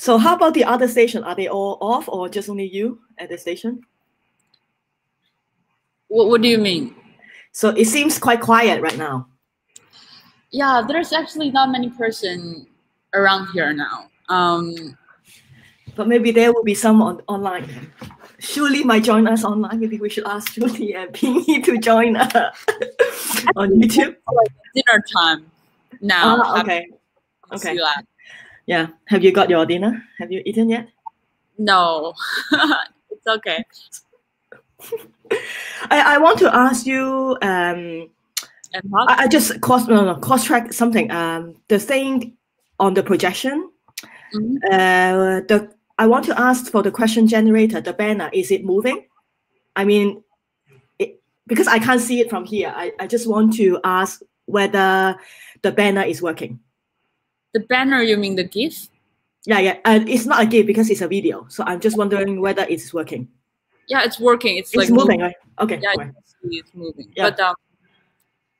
So how about the other station? Are they all off or just only you at the station? What do you mean? So it seems quite quiet right now. Yeah, there's actually not many person around here now. But maybe there will be some online. Shuli might join us online. Maybe we should ask Shuli and Pingy to join on YouTube. Like dinner time now. Okay. Okay. Yeah. Have you got your dinner? Have you eaten yet? No. It's okay. I want to ask you. I just cross-track something. The thing on the projection. I want to ask for the question generator. The banner, is it moving? I mean, because I can't see it from here. I just want to ask whether the banner is working. The banner, you mean the GIF? Yeah. It's not a GIF because it's a video. So I'm just wondering whether it's working. Yeah, it's working. It's like moving, right? Okay. Yeah, right. It's moving. Yeah.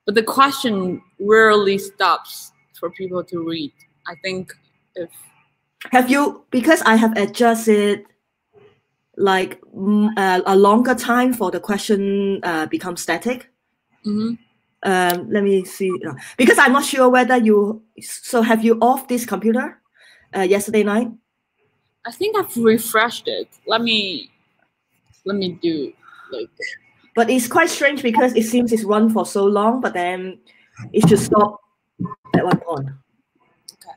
But the question rarely stops for people to read. I think if have you, because I have adjusted like a longer time for the question become static. Let me see, because I'm not sure whether have you off this computer yesterday night? I think I've refreshed it. Let me do like. But it's quite strange because it seems it's run for so long, but then it should stop at one point. Okay.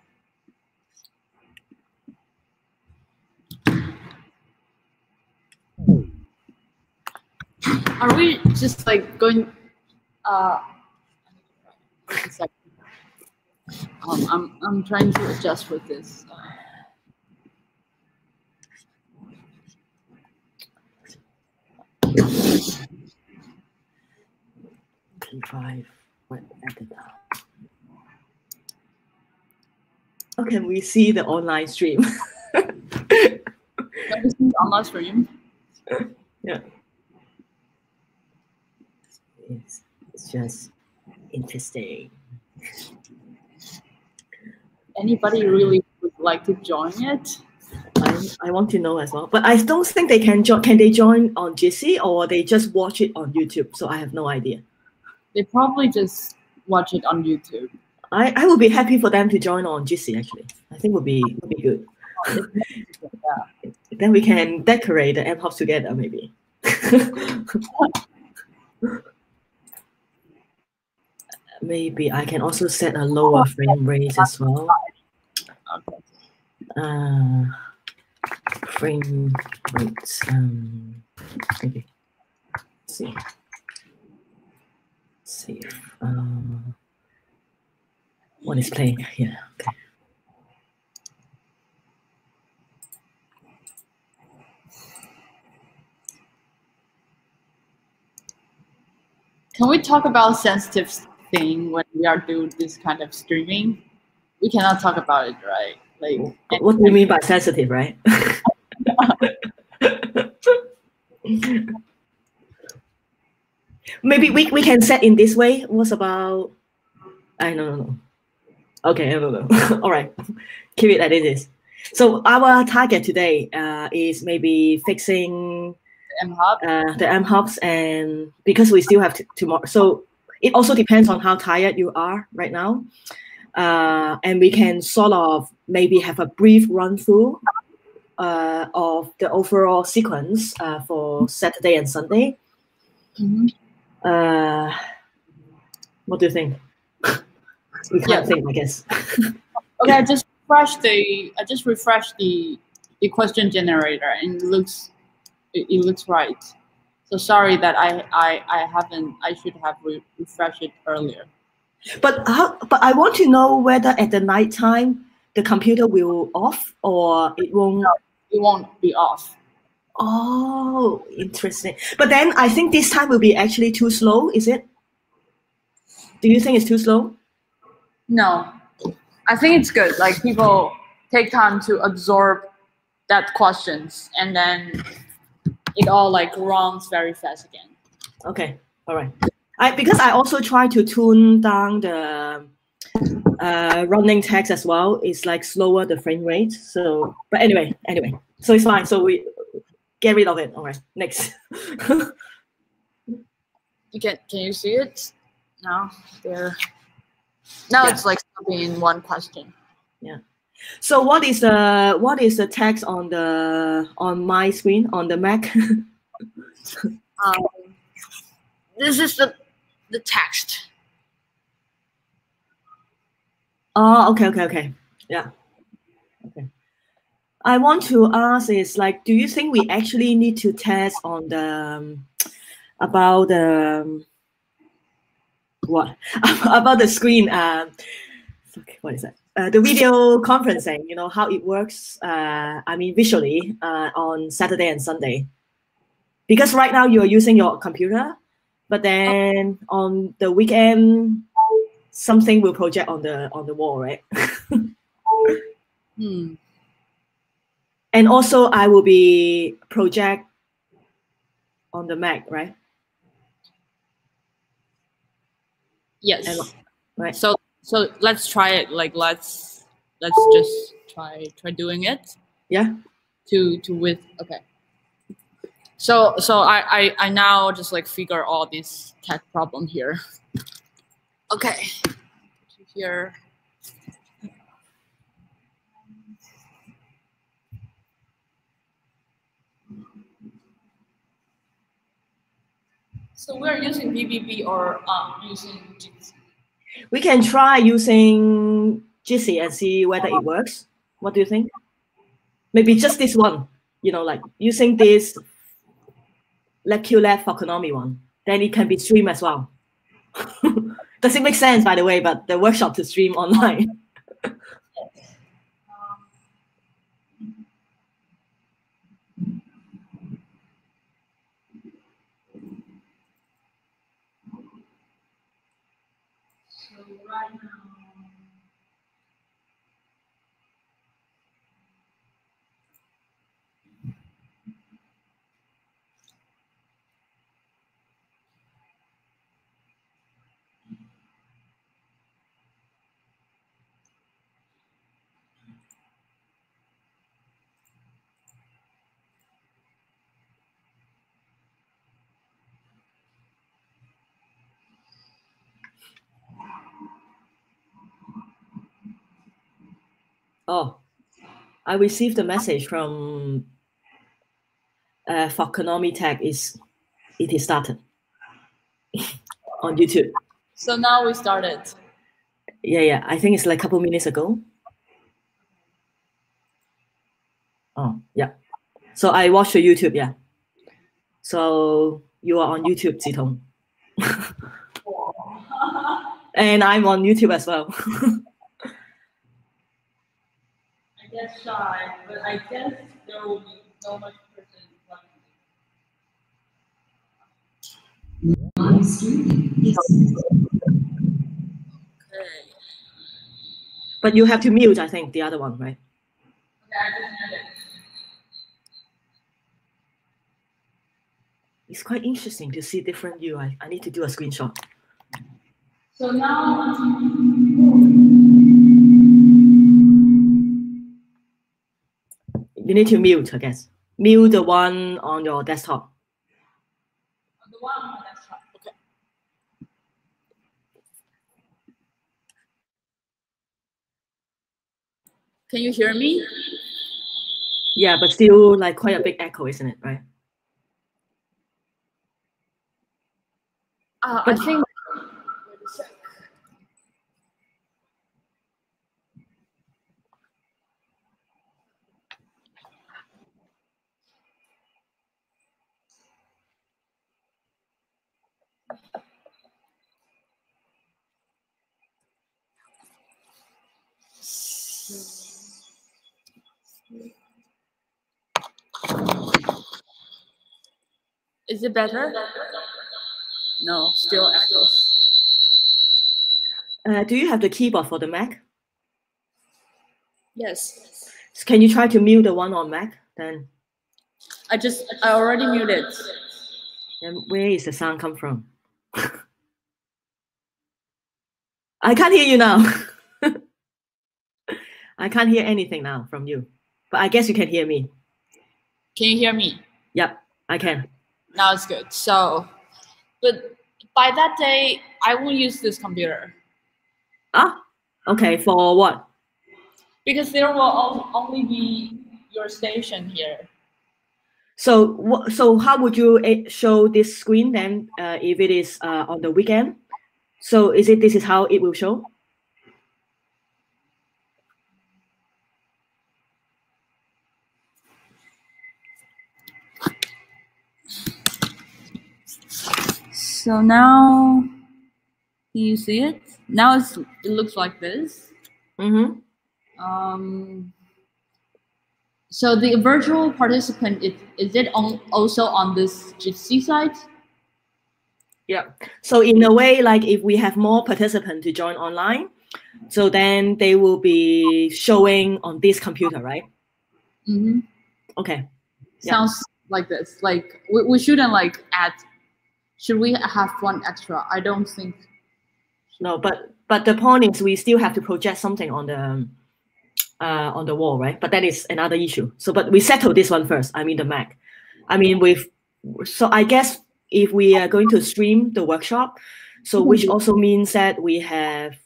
Are we just like going? I'm trying to adjust with this. Drive at the top. How can we see the online stream? Can we see the online stream? Yeah. It's just interesting. Anybody really would like to join it? I want to know as well, but I don't think they can join. Can they join on GC or they just watch it on YouTube? So I have no idea. They probably just watch it on YouTube. I would be happy for them to join on GC actually. I think would be good. Yeah. Then we can decorate the M-Hubs together maybe. Maybe I can also set a lower frame rate as well. Frame rates. Maybe. Let's see. What is playing here? Okay. Can we talk about sensitive thing when we are doing this kind of streaming? We cannot talk about it, right? Like, what do you mean by sensitive, right? Maybe we can set in this way. What's about? No. Okay, no. All right, keep it as it is. So our target today is maybe fixing the M-Hubs, and because we still have tomorrow, so it also depends on how tired you are right now, and we can sort of maybe have a brief run through of the overall sequence for Saturday and Sunday. What do you think? We can't think, I guess. Okay, I just refreshed the question generator, and it looks right. So sorry that I haven't. I should have refreshed it earlier. But I want to know whether at the night time the computer will off or it won't. No, it won't be off. Oh, interesting. But then I think this time will be actually too slow. Is it? Do you think it's too slow? No, I think it's good. Like people take time to absorb that questions, and then it all like runs very fast again. Okay, all right. Because I also try to tune down the running text as well is like slower the frame rate. So, but anyway, so it's fine. So we get rid of it. All right, next. Can you see it now? There. Now Yeah. it's like something in one question. Yeah. So what is the text on my screen on the Mac? This is the text. Oh, okay. Yeah. Okay. I want to ask is like, do you think we actually need to test on the about the what about the screen? What is that? The video conferencing. You know how it works. I mean, visually on Saturday and Sunday. Because right now you are using your computer, but then on the weekend something will project on the wall, right? And also I will be project on the Mac, right? Yes. And, right. So let's try it. Like let's just try doing it. Yeah. To with okay. So I now just like figure all this tech problem here. Okay. Here. So we're using BBB or using GC? We can try using GC and see whether it works. What do you think? Maybe just this one, you know, like using this QLab forkonomy one, then it can be streamed as well. Does it make sense, by the way, but the workshop to stream online? So right now. Oh, I received a message from forkonomy tag it is started on YouTube. So now we started. Yeah. I think it's like a couple minutes ago. Oh, yeah. So I watched your YouTube, yeah. So you are on YouTube, Zitong. And I'm on YouTube as well. I guess shy, but I guess there will be so much person Okay. But you have to mute, I think, the other one, right? Okay, I just did it. It's quite interesting to see different view. I need to do a screenshot. So now you need to mute, I guess. Mute the one on your desktop. the one on my desktop. Okay. Can you hear me? Yeah, but still like quite a big echo, isn't it, right? I think. Wait a sec. Is it better? No, still echoes. Do you have the keyboard for the Mac? Yes. Can you try to mute the one on Mac then? I already muted. Then where is the sound come from? I can't hear you now. I can't hear anything now from you, but I guess you can hear me. Can you hear me? Yep, I can. Now it's good. So, but by that day, I won't use this computer. Ah, okay. For what? Because there will only be your station here. So how would you show this screen then if it is on the weekend? So this is how it will show? So now, can you see it? Now it looks like this. Mm-hmm. So the virtual participant, is it also on this Jitsi site? Yeah. So in a way, like if we have more participants to join online, so then they will be showing on this computer, right? Mm-hmm. Okay. Sounds like this. Like we shouldn't like add. Should we have one extra? I don't think. No, but the point is we still have to project something on the wall, right? But that is another issue. So, but we settle this one first. I mean the Mac. I mean so I guess if we are going to stream the workshop, so which also means that we have.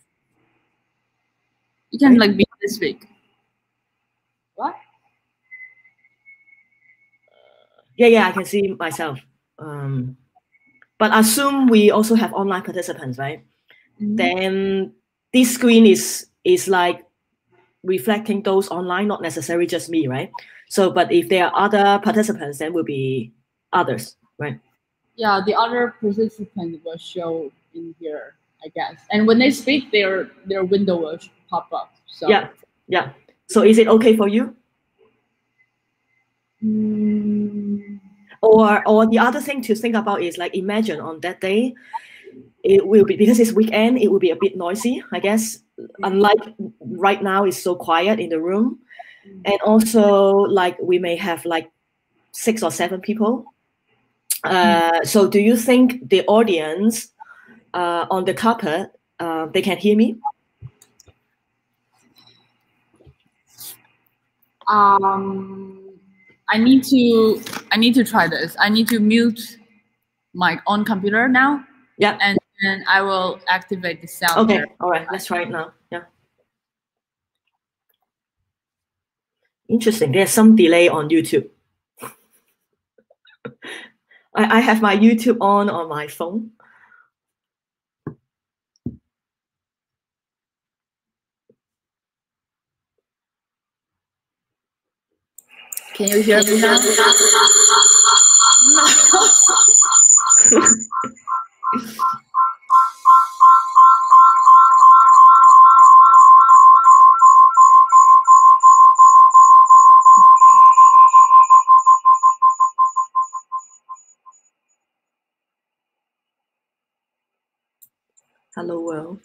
You can like be this big. What? Yeah, I can see myself. But assume we also have online participants, right? Mm-hmm. Then this screen is like reflecting those online, not necessarily just me, right? So, but if there are other participants, then will be others, right? Yeah, the other participant will show in here, I guess. And when they speak, their window will pop up. So yeah. So is it okay for you? Or the other thing to think about is like imagine on that day, it will be, because it's weekend, it will be a bit noisy, I guess. Unlike right now, it's so quiet in the room. And also like we may have like 6 or 7 people. So do you think the audience on the carpet, they can hear me? I need to try this. I need to mute my own computer now. Yeah. And then I will activate the sound. Okay. Here. All right. Let's try it now. Yeah. Interesting. There's some delay on YouTube. I have my YouTube on my phone. Can you hear me now? Hello world.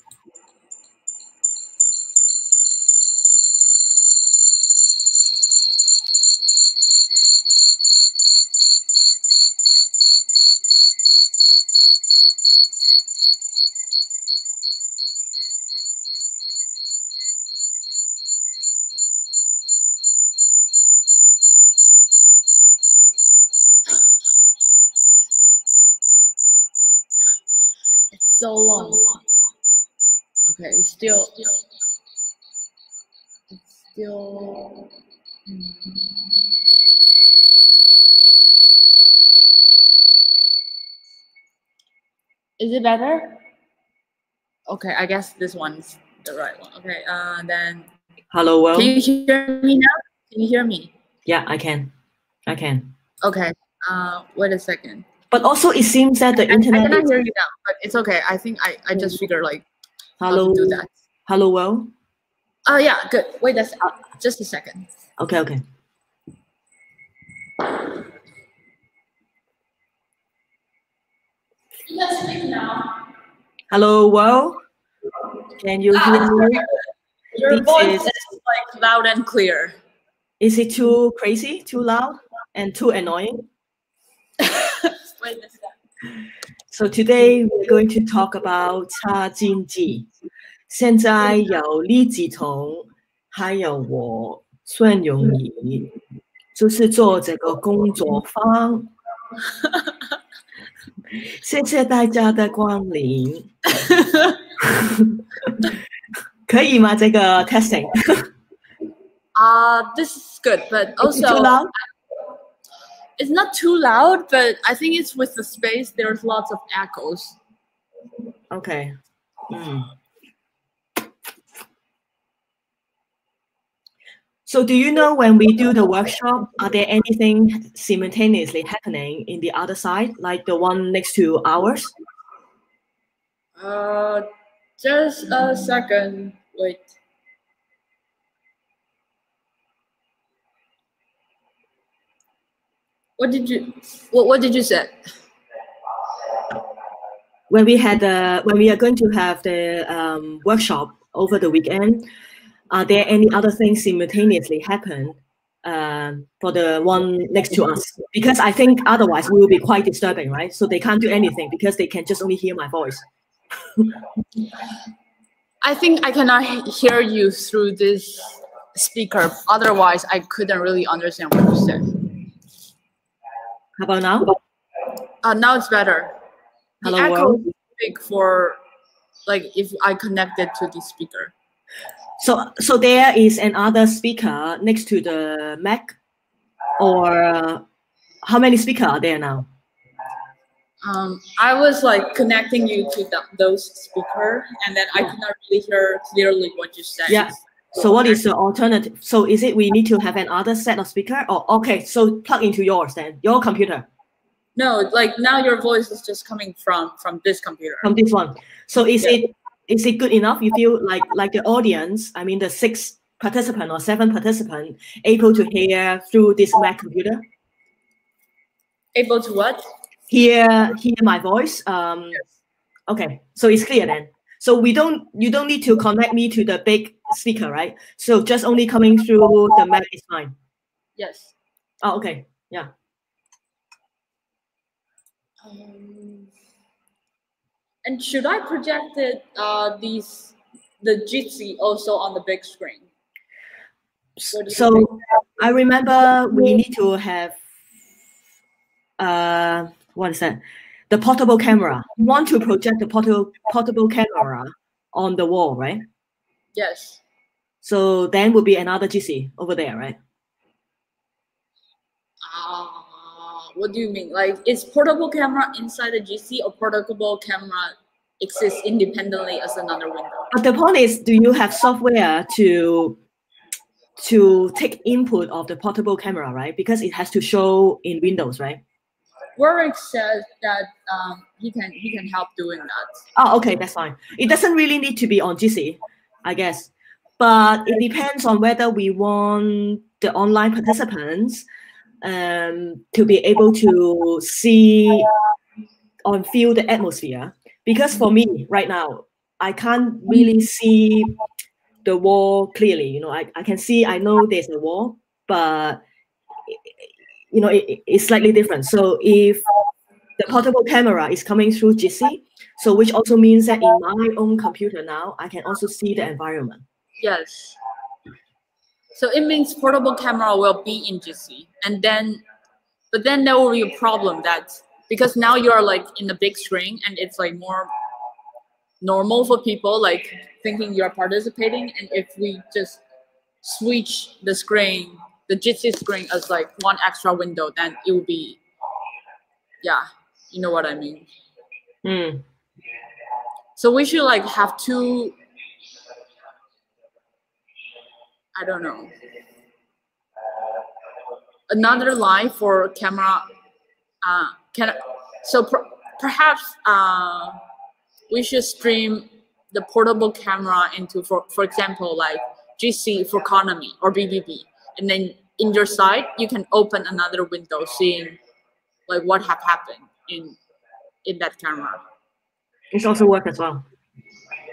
It's so long. Okay, it's still. Is it better? Okay, I guess this one's the right one. Okay, then. Hello world. Can you hear me now? Can you hear me? Yeah, I can. Okay. Wait a second. But also, it seems that the internet. I cannot hear you now, but it's okay. I think I just figured like hello. How to do that. Hello world. Oh yeah, good. Wait just a second. Okay. Let's speak now. Hello world. Can you hear me? Your voice is like loud and clear. Is it too crazy, too loud, and too annoying? Wait a second. So today we're going to talk about 差经济.现在有李子彤，还有我孙永怡，就是做这个工作坊。谢谢大家的光临。可以吗？这个 testing? This is good, but Is it also too loud? it's not too loud, but I think it's with the space, there's lots of echoes. Okay. So do you know when we do the workshop, are there anything simultaneously happening in the other side, like the one next to ours? Just a second, wait. What did you say? When we are going to have the workshop over the weekend, are there any other things simultaneously happen for the one next to us? Because I think otherwise we will be quite disturbing, right? So they can't do anything because they can just only hear my voice. I think I cannot hear you through this speaker. Otherwise, I couldn't really understand what you said. How about now? Now it's better. Hello, the echo world. is big for like if I connect it to the speaker. So there is another speaker next to the Mac, or how many speakers are there now? I was like connecting you to those speaker, and then I could not really hear clearly what you said. Yeah. So what is the alternative? So is it we need to have another set of speaker? Or okay, so plug into yours then, your computer. No, like now your voice is just coming from this computer. From this one. So is it good enough? You feel like the audience, I mean the 6 participant or 7 participant, able to hear through this Mac computer? Able to what? Hear my voice. Yes. Okay, so it's clear then. So you don't need to connect me to the big speaker, right? So just only coming through the Mac is fine. Yes. Oh, okay. Yeah. And should I project it, the Jitsi also on the big screen? So I remember we need to have what is that? The portable camera. You want to project the portable camera on the wall, right? Yes. So then will be another GC over there, right? What do you mean? Like, is portable camera inside the GC, or portable camera exists independently as another window? But the point is, do you have software to take input of the portable camera, right? Because it has to show in Windows, right? Warwick says that he can help doing that. Oh, okay, that's fine. It doesn't really need to be on GC, I guess. But it depends on whether we want the online participants to be able to see or feel the atmosphere. Because for me right now, I can't really see the wall clearly. You know, I can see, I know there's a wall, but you know, it's slightly different. So if the portable camera is coming through GC, so which also means that in my own computer now, I can also see the environment. Yes. So it means portable camera will be in GC, but then there will be a problem that because now you're like in the big screen and it's like more normal for people like thinking you're participating, and if we just switch the screen, the GC screen as like one extra window, then it will be, yeah, you know what I mean. So we should like have two, I don't know, another line for camera. Perhaps we should stream the portable camera into, for example, like GC forkonomy or BBB, and then in your side you can open another window seeing like what have happened in that camera. It's also work as well.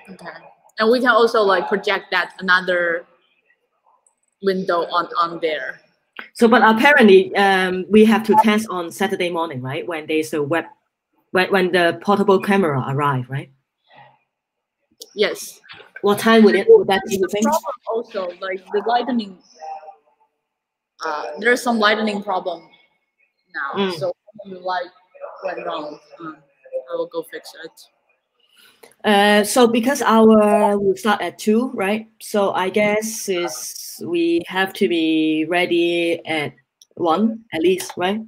Okay, and we can also like project that another window on there. So, but apparently, we have to test on Saturday morning, right? When there's a web, when the portable camera arrive, right? Yes. What time would that be, you think? Problem also, like the lightning. There's some lightning problem now, so the light went wrong. I will go fix it. So because our will start at 2, right? So I guess we have to be ready at 1 at least, right?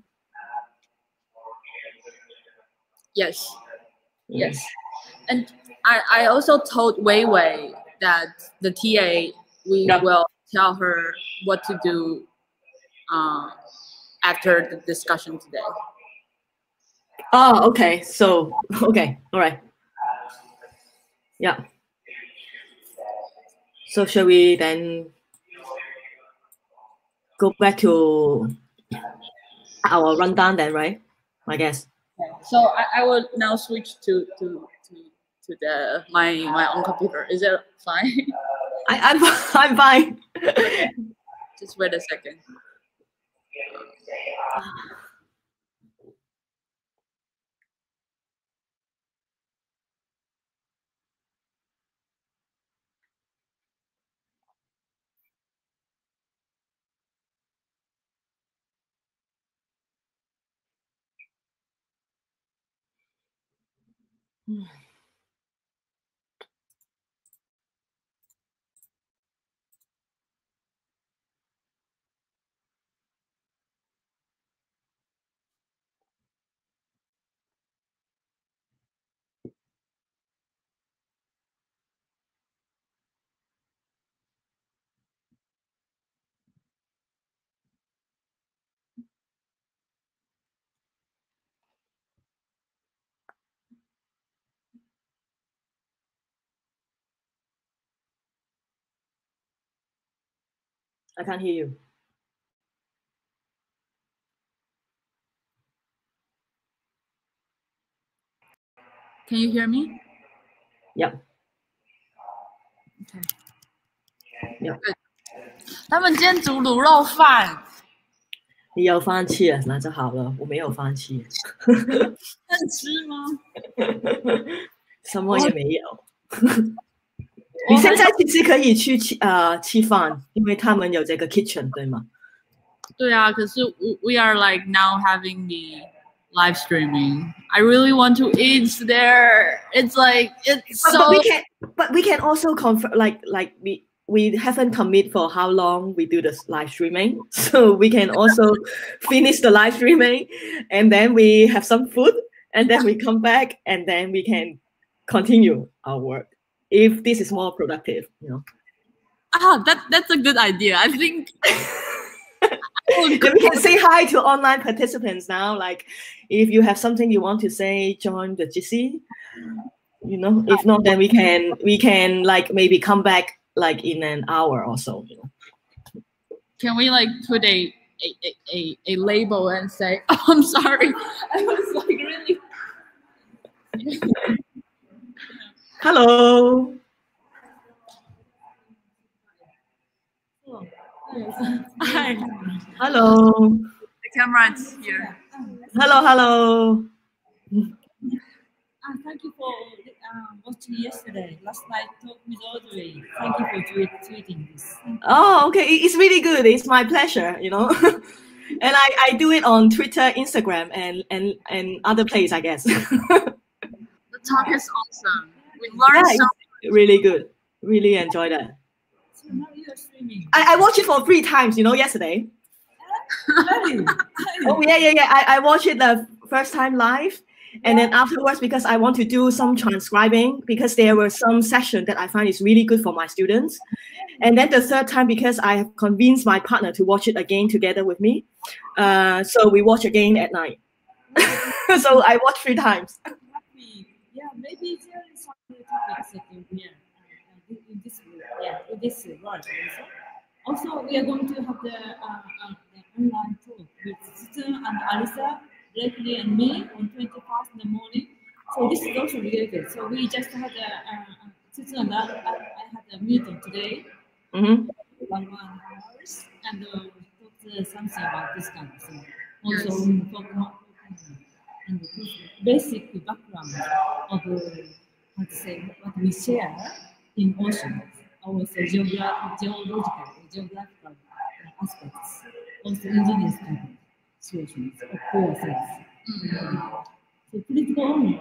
Yes. Yes. And I also told Wei Wei that the TA, we will tell her what to do after the discussion today. Oh, okay. So, okay. All right. Yeah. So shall we then go back to our rundown then, right? I guess. Okay. So I will now switch to the my own computer. Is it fine? I'm fine. Just wait a second. I can't hear you. Can you hear me? Yep. Okay. Yep. 他们今天煮卤肉饭。你有放弃了，那就好了。我没有放弃。能吃吗？什么也没有。你现在其实可以去吃饭，因为他们有这个 kitchen， 对吗？对啊，可是 we are like now having the live streaming. I really want to eat there. It's like it's so. But we can also confirm like we haven't commit for how long we do this live streaming, so we can also finish the live streaming, and then we have some food, and then we come back, and then we can continue our work if this is more productive, you know. That's a good idea. I think. We can say hi to online participants now. Like, if you have something you want to say, join the GC. You know, if not, then we can like maybe come back like in an hour or so. You know. Can we like put a label and say, "Oh, I'm sorry, I was like really." Hello. Hi. Hello. The camera is here. Hello. Thank you for watching yesterday. Last night talk with Audrey. Thank you for tweeting this. Oh, okay. It's really good. It's my pleasure, you know. And I do it on Twitter, Instagram, and other places, I guess. The talk is awesome. We learned something. Really good. Really enjoy that. So now you're streaming. I watched it for 3 times, you know, yesterday. Really? Oh yeah. I watched it the first time live, and then afterwards because I want to do some transcribing because there were some sessions that I find is really good for my students, and then the 3rd time because I have convinced my partner to watch it again together with me, so we watch again at night. So I watched 3 times. Yeah, maybe there is some topics that in this world also we are going to have the online talk with Susan and Alisa, Blakely and me on 21st in the morning. So this is also related. So we just had Susan and I had a meeting today, 1 hours, and talked something about this kind of thing. Also, and the basic background of how to say what we share in ocean, also geographical aspects, also engineers situations, of course. So please go on.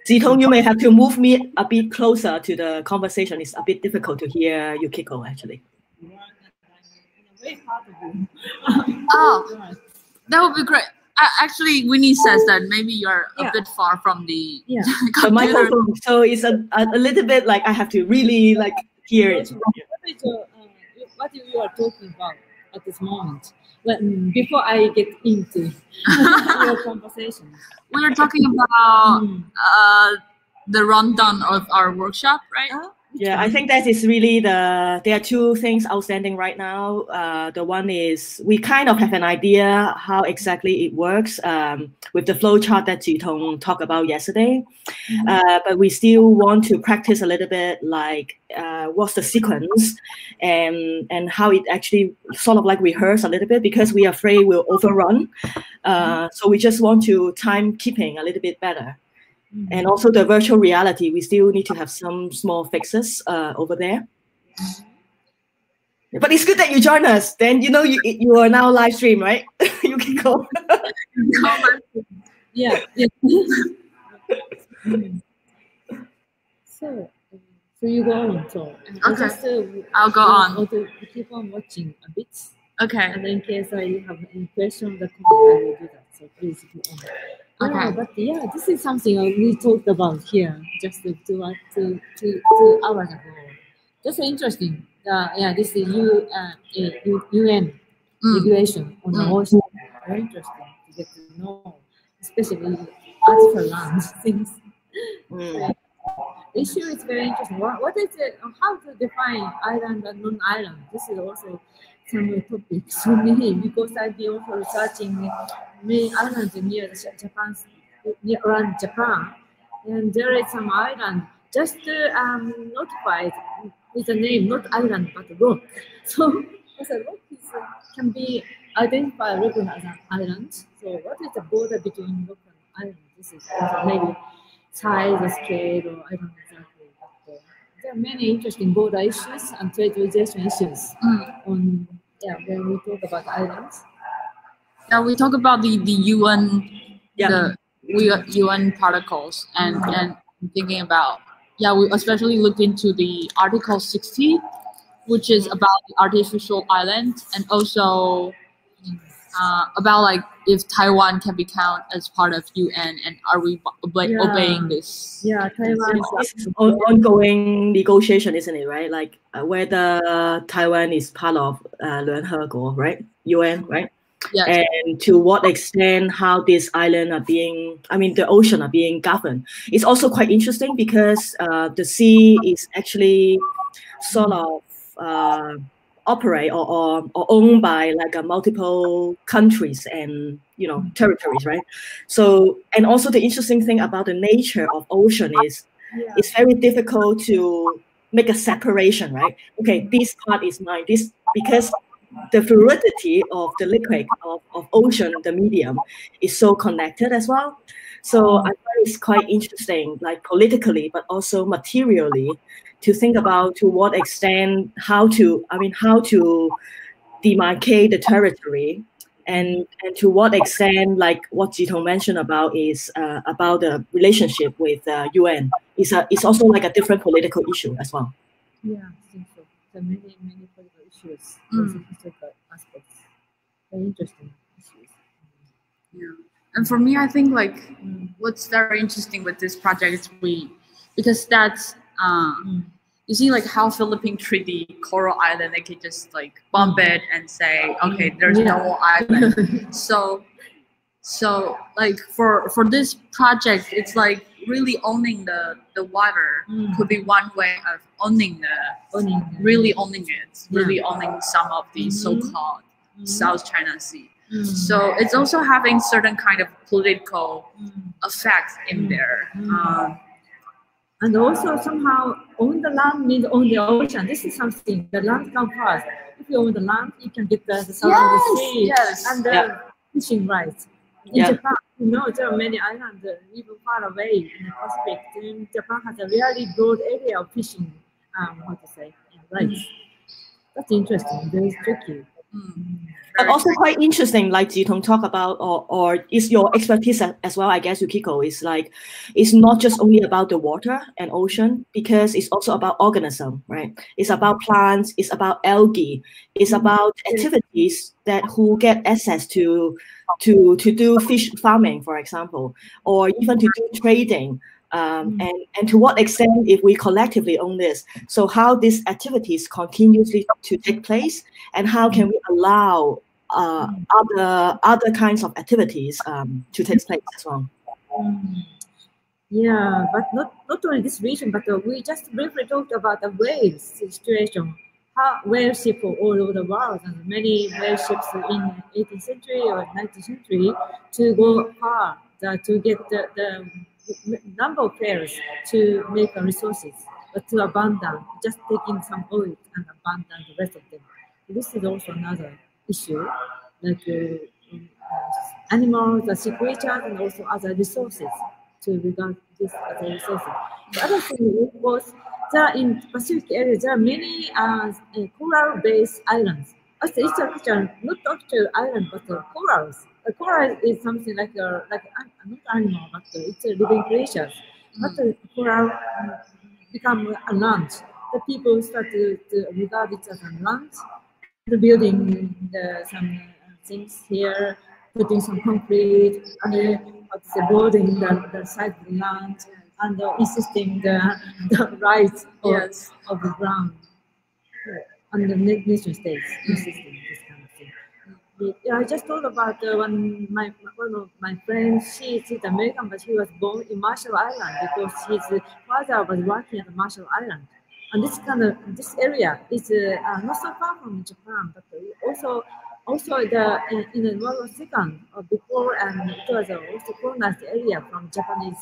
Zitong, you may have to move me a bit closer to the conversation. It's a bit difficult to hear Yukiko, actually. Oh, that would be great. Actually, Winnie says that maybe you're a bit far from the the microphone. So it's a little bit like I have to really like hear it. What you are talking about at this moment? But before I get into your conversation, we are talking about the rundown of our workshop, right? Yeah, I think that is really there are two things outstanding right now. The one is we kind of have an idea how exactly it works with the flow chart that Zitong talked about yesterday. But we still want to practice a little bit, like what's the sequence and how it actually sort of like rehearse a little bit, because we are afraid we'll overrun. So we just want to time keeping a little bit better. And also the virtual reality, we still need to have some small fixes over there. But it's good that you join us. Then you know you are now live stream, right? You can go. Yeah. So you go on. So okay. I'll go on. Also keep on watching a bit. Okay. And in case I have any question, I will do that. So please go on. Okay. But yeah, this is something we talked about here just 2 hours ago. That's interesting. Yeah, this is UN regulation on the ocean. Very interesting to get to know, especially artificial land things. The issue is very interesting. What is it? How to define island and non-island? This is also some topics for me, because I've been also researching many islands near Japan, around Japan, and there is some island just notified with a name, not island but rock. So as a rock can be identified, recognized as an island. So what is the border between rock and island? This is also maybe size, scale, or I don't know exactly. But there are many interesting border issues and territorialization issues on when we talk about islands. Yeah, we talk about the UN, the UN protocols, and thinking about we especially looked into the Article 60, which is about the artificial island, and also about like if Taiwan can be counted as part of UN, and are we obeying this? Yeah, Taiwan is ongoing negotiation, isn't it? Right, like whether Taiwan is part of right, UN, right? Yes. And to what extent how these islands are being, the ocean are being governed. It's also quite interesting because the sea is actually sort of operate or owned by like multiple countries and territories, right? So, and also the interesting thing about the nature of ocean is it's very difficult to make a separation, right? Okay, this part is mine. This because the fluidity of the liquid of ocean, the medium, is so connected as well. So I find it's quite interesting, like politically, but also materially, to think about to what extent how to demarcate the territory, and to what extent, like what Zitong mentioned about is about the relationship with UN. It's also like a different political issue as well. Yeah, I think so. There are many political issues, political aspects. Very interesting issues. Yeah, and for me, I think like what's very interesting with this project is because that's you see like how Philippines treat the coral island. They can just like bump it and say, okay, there's no more island. So like for this project, it's like really owning the water could be one way of owning really owning some of the so-called South China Sea. So it's also having certain kind of political effects in there. And also somehow own the land means own the ocean. This is something, the land comes first. If you own the land, you can get the surrounding sea and the fishing rights. In Japan, there are many islands even far away in the Pacific. Then Japan has a really broad area of fishing. How to say? Rights. That's interesting. Very tricky. But also quite interesting, like Jitong talk about, or is your expertise as well, I guess, Yukiko, is like, it's not just only about the water and ocean, because it's also about organism, right? It's about plants, it's about algae, it's about activities that who get access to do fish farming, for example, or even to do trading. And to what extent, if we collectively own this, so how these activities continuously to take place, and how can we allow other kinds of activities to take place as well? Yeah, but not only this region, but we just briefly talked about the whales situation. How whale ships all over the world, and many whale ships in 18th century or 19th century to go far to get the number of pairs to make resources, but to abandon, just taking some oil and abandon the rest of them. This is also another issue, like animals, sea creatures, and also other resources to regard this as a resources. The other thing was that in Pacific area there are many coral-based islands. Actually, it's actually not actual island, but corals. A coral is something like not animal, but it's a living creature. But the coral become a land. The people start to regard it as a land. The building some things here, putting some concrete and the building the side of the land, and insisting the rights of the ground. And the nation states insisting this kind of thing. Yeah, I just thought about one of my friends. She's American, but she was born in Marshall Island because his father was working at Marshall Island. And this area is not so far from Japan, but also in the World War II before, and it was also colonized area from Japan.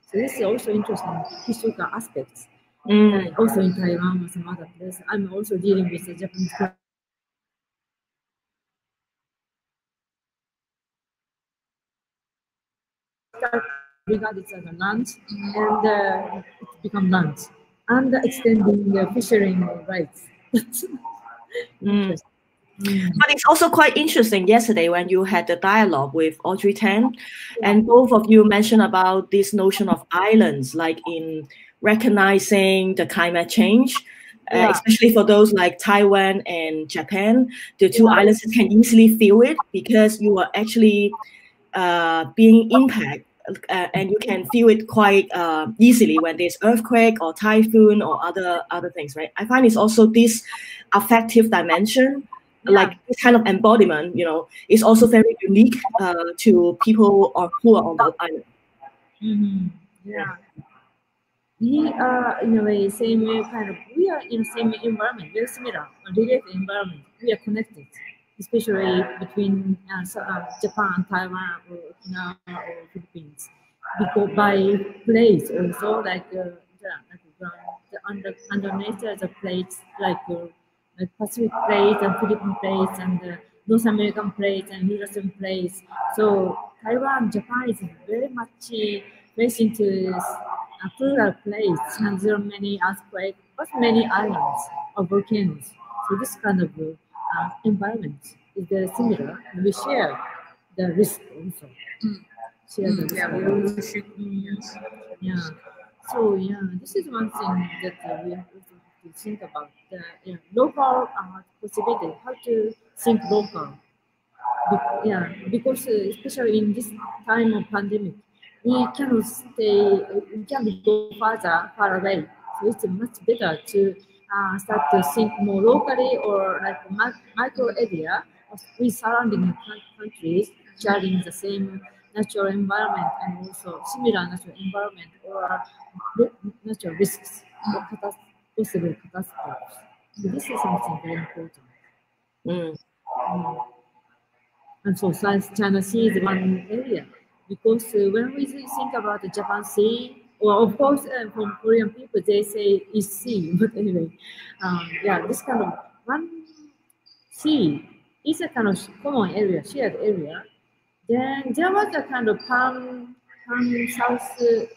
So this is also interesting historical aspects. Also in Taiwan or some other place. I'm also dealing with the Japanese. Regarded as a land, and it become land, and extending fishing rights. But it's also quite interesting yesterday when you had the dialogue with Audrey Tan, and both of you mentioned about this notion of islands, like in recognizing the climate change, especially for those like Taiwan and Japan. The two islands can easily feel it because you are actually being impacted. And you can feel it quite easily when there's earthquake or typhoon or other things, right? I find it's also this affective dimension, like this kind of embodiment, is also very unique to people who are on that island. Yeah. We are in a way same kind of. We are in the same environment, very similar, related environment. We are connected, especially between Japan, Taiwan, or Okinawa, or Philippines, because by plates also like the underneath the plates like Pacific plates and Philippine plates and North American plates and Eurasian plates. So Taiwan, Japan is very much facing to plural plates, and there are many earthquakes, but many islands or volcanoes. So this kind of environment is very similar. We share the risk also. Share the risk. Yeah. So this is one thing that we have to think about. The local possibility, how to think local. Because especially in this time of pandemic, we cannot go far away. So it's much better to start to think more locally or like micro area with surrounding countries sharing the same natural environment and also similar natural environment or natural risks or possible catastrophes. So this is something very important. And so South China Sea is one area because when we think about the Japan Sea, well, of course, from Korean people they say it's sea, but anyway, this kind of one sea is a kind of common area, shared area, Then there was a kind of Palm South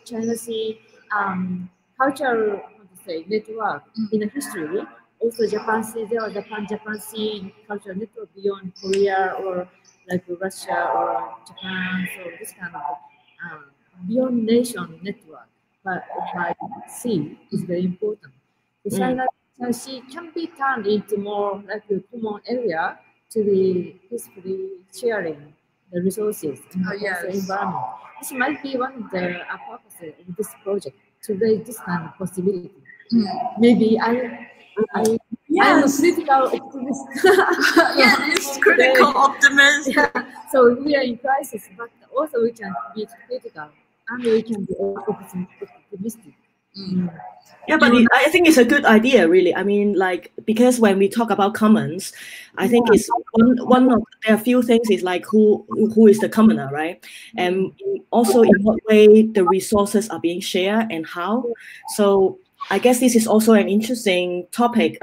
China Sea cultural, how to say, network in the history. Also, Japan Sea, there was Japan Sea cultural network beyond Korea or like Russia or Japan. So this kind of beyond nation network by sea is very important. The China Sea can be turned into more like a common area to be peacefully sharing the resources and the environment. This might be one of the purposes of this project to raise this kind of possibility. Maybe I'm a critical optimist. It's critical optimist. Yeah. So we are in crisis, but also we can be critical and we can be optimistic. Yeah, but I think it's a good idea, really. I mean, like, because when we talk about commons, I think it's one of there are a few things is like who is the commoner, right? And also in what way the resources are being shared and how. So I guess this is also an interesting topic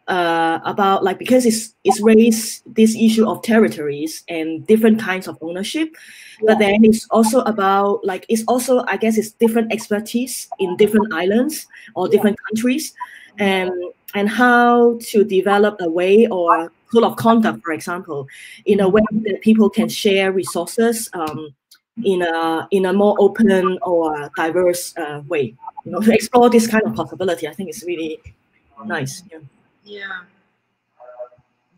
about like because it's raised this issue of territories and different kinds of ownership, but then it's also about like it's also I guess it's different expertise in different islands or different countries, and how to develop a way or code of conduct, for example, in a way that people can share resources in a more open or diverse way. You know, to explore this kind of possibility, I think it's really nice. Yeah.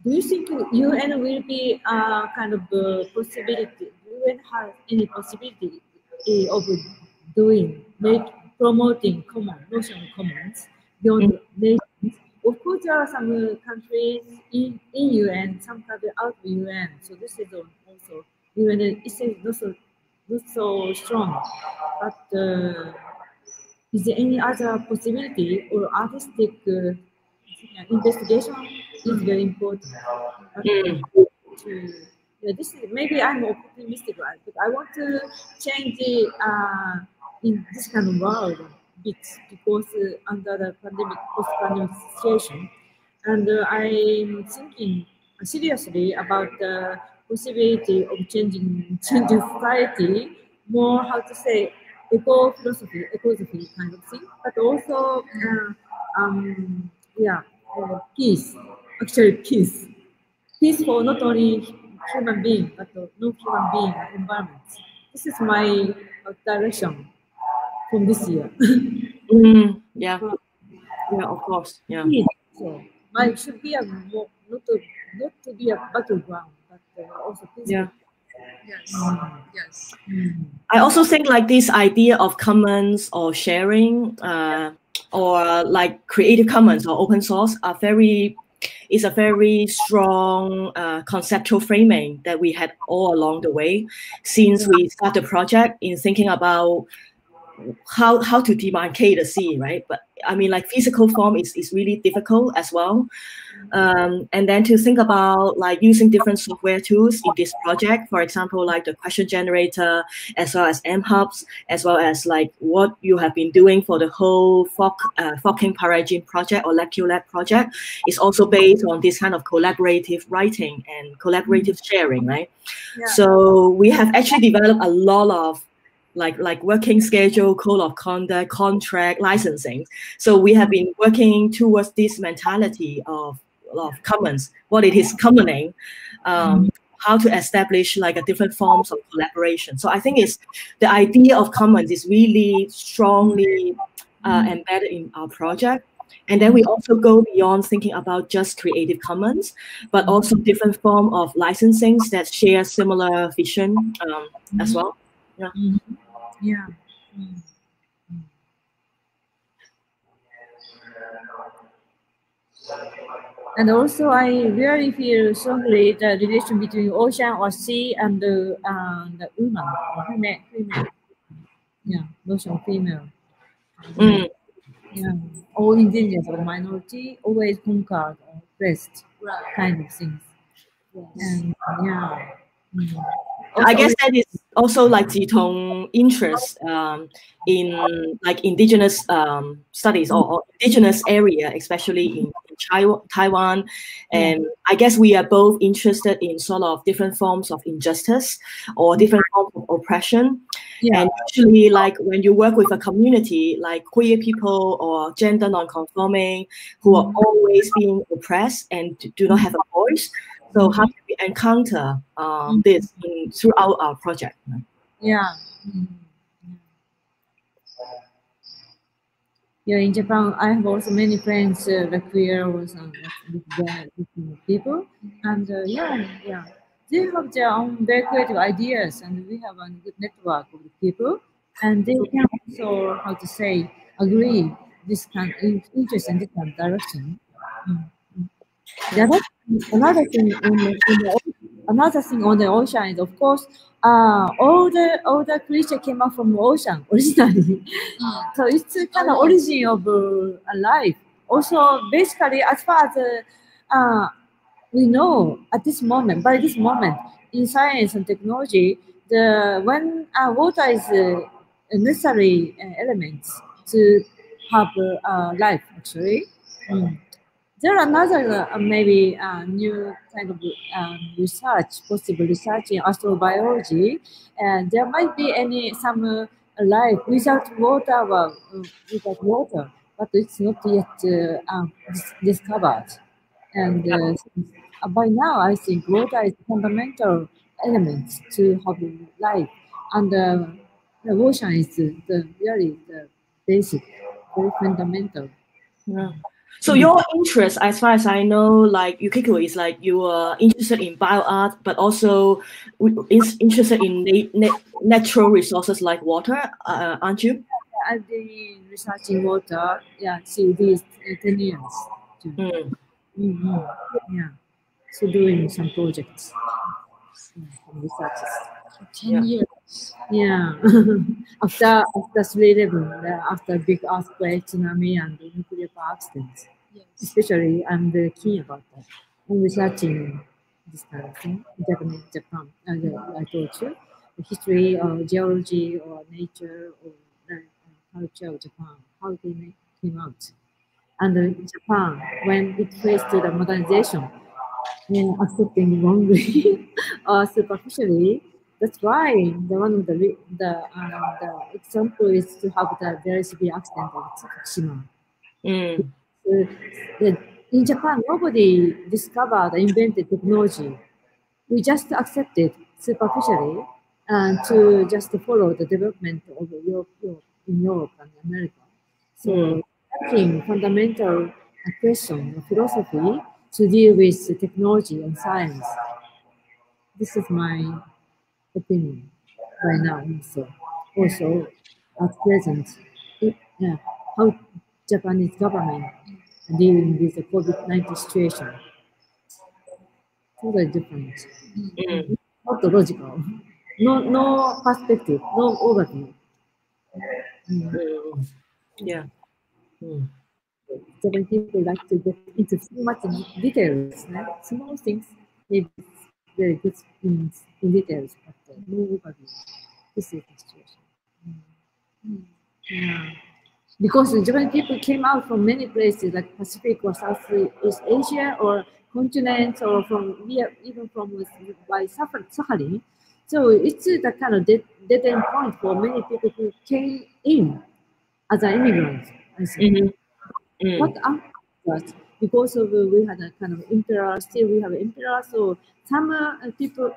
Do you think UN will be kind of possibility? UN has any possibility of promoting notion of commons beyond nations? Of course, there are some countries in UN, some countries out of UN. So this is also UN is not so strong. But is there any other possibility or artistic investigation is very important. This is maybe I'm optimistic, right? But I want to change the in this kind of world a bit because under the post-pandemic situation, and I'm thinking seriously about the possibility of changing society more. How to say ecosophy kind of thing, but also peace. Actually, peace. Peace for not only human being, but non-human being environments. This is my direction from this year. Yeah, of course. Yeah. So, mine should be a more, not to be a battleground, but also peaceful. Yeah. Yes. I also think like this idea of commons or sharing or like Creative Commons or open source is a very strong conceptual framing that we had all along the way since we started the project in thinking about how to demarcate the sea, right? But I mean, like physical form is really difficult as well. And then to think about like using different software tools in this project, for example, like the question generator, as well as mHubs, as well as like what you have been doing for the whole FORKIng PIRAGENE project or LabQLab project is also based on this kind of collaborative writing and collaborative sharing, right? Yeah. So we have actually developed a lot of like working schedule, code of conduct, contract, licensing. So we have been working towards this mentality of commons, what it is commoning, how to establish like a different forms of collaboration. So I think it's the idea of commons is really strongly embedded in our project. And then we also go beyond thinking about just Creative Commons, but also different form of licensings that share similar vision as well. Yeah. Yeah. And also, I really feel strongly the relation between ocean or sea and the woman or female. Yeah, notion of female. Yeah, all indigenous or minority always conquered or oppressed, kind of things. Yes. And yeah. I guess that is also like Jitong interest in like indigenous studies or indigenous area, especially in Taiwan, and I guess we are both interested in sort of different forms of injustice or different forms of oppression. And usually, like when you work with a community like queer people or gender non-conforming who are always being oppressed and do not have a voice, so how can we encounter this throughout our project? Yeah. Yeah, in Japan, I have also many friends, like queer or some people, and they have their own very creative ideas, and we have a good network of people, and they can also, how to say, agree this kind of interest in this kind of direction. Another thing another thing on the ocean is, of course, all the creature came out from the ocean originally. So it's a kind of origin of life. Also, basically, as far as we know at this moment, by this moment, in science and technology, when water is a necessary elements to have life, actually. There are another maybe new kind of research, possible research in astrobiology, and there might be some life without water, but it's not yet discovered. And by now, I think water is fundamental element to have life, and the ocean is really the basic, very fundamental. Yeah. So your interest, as far as I know, like Yukiko, is like you are interested in bioart, but also is interested in natural resources like water, aren't you? I've been researching water, see these 10 years. Yeah, so doing some projects, some researches. 10 years. Yeah, after 3/11, after big earthquake, tsunami, and nuclear power accidents. Especially, I'm very keen about that. I'm researching this kind of thing in Japan. As I told you, the history or geology or nature or the culture of Japan, how they came out. And Japan, when it faced the modernization, accepting wrongly or superficially, that's why one of the example is to have the very severe accident of Fukushima. In Japan, nobody discovered or invented technology. We just accepted superficially and to just follow the development of Europe and America. So, asking fundamental question of philosophy to deal with technology and science. This is my opinion right now. Also at present, how Japanese government dealing with the COVID-19 situation. Totally different. Not logical. No perspective. No overview. Yeah. Japanese people like to get into so much details. Small things, maybe very good in details, but no overview. This is the situation. Yeah. Because the Japanese people came out from many places, like Pacific or Southeast Asia or continents, or from even from by Sakhalin. So it's the kind of dead end point for many people who came in as an immigrant. I think. But after that, because of we had a kind of emperor, still we have an emperor, so some people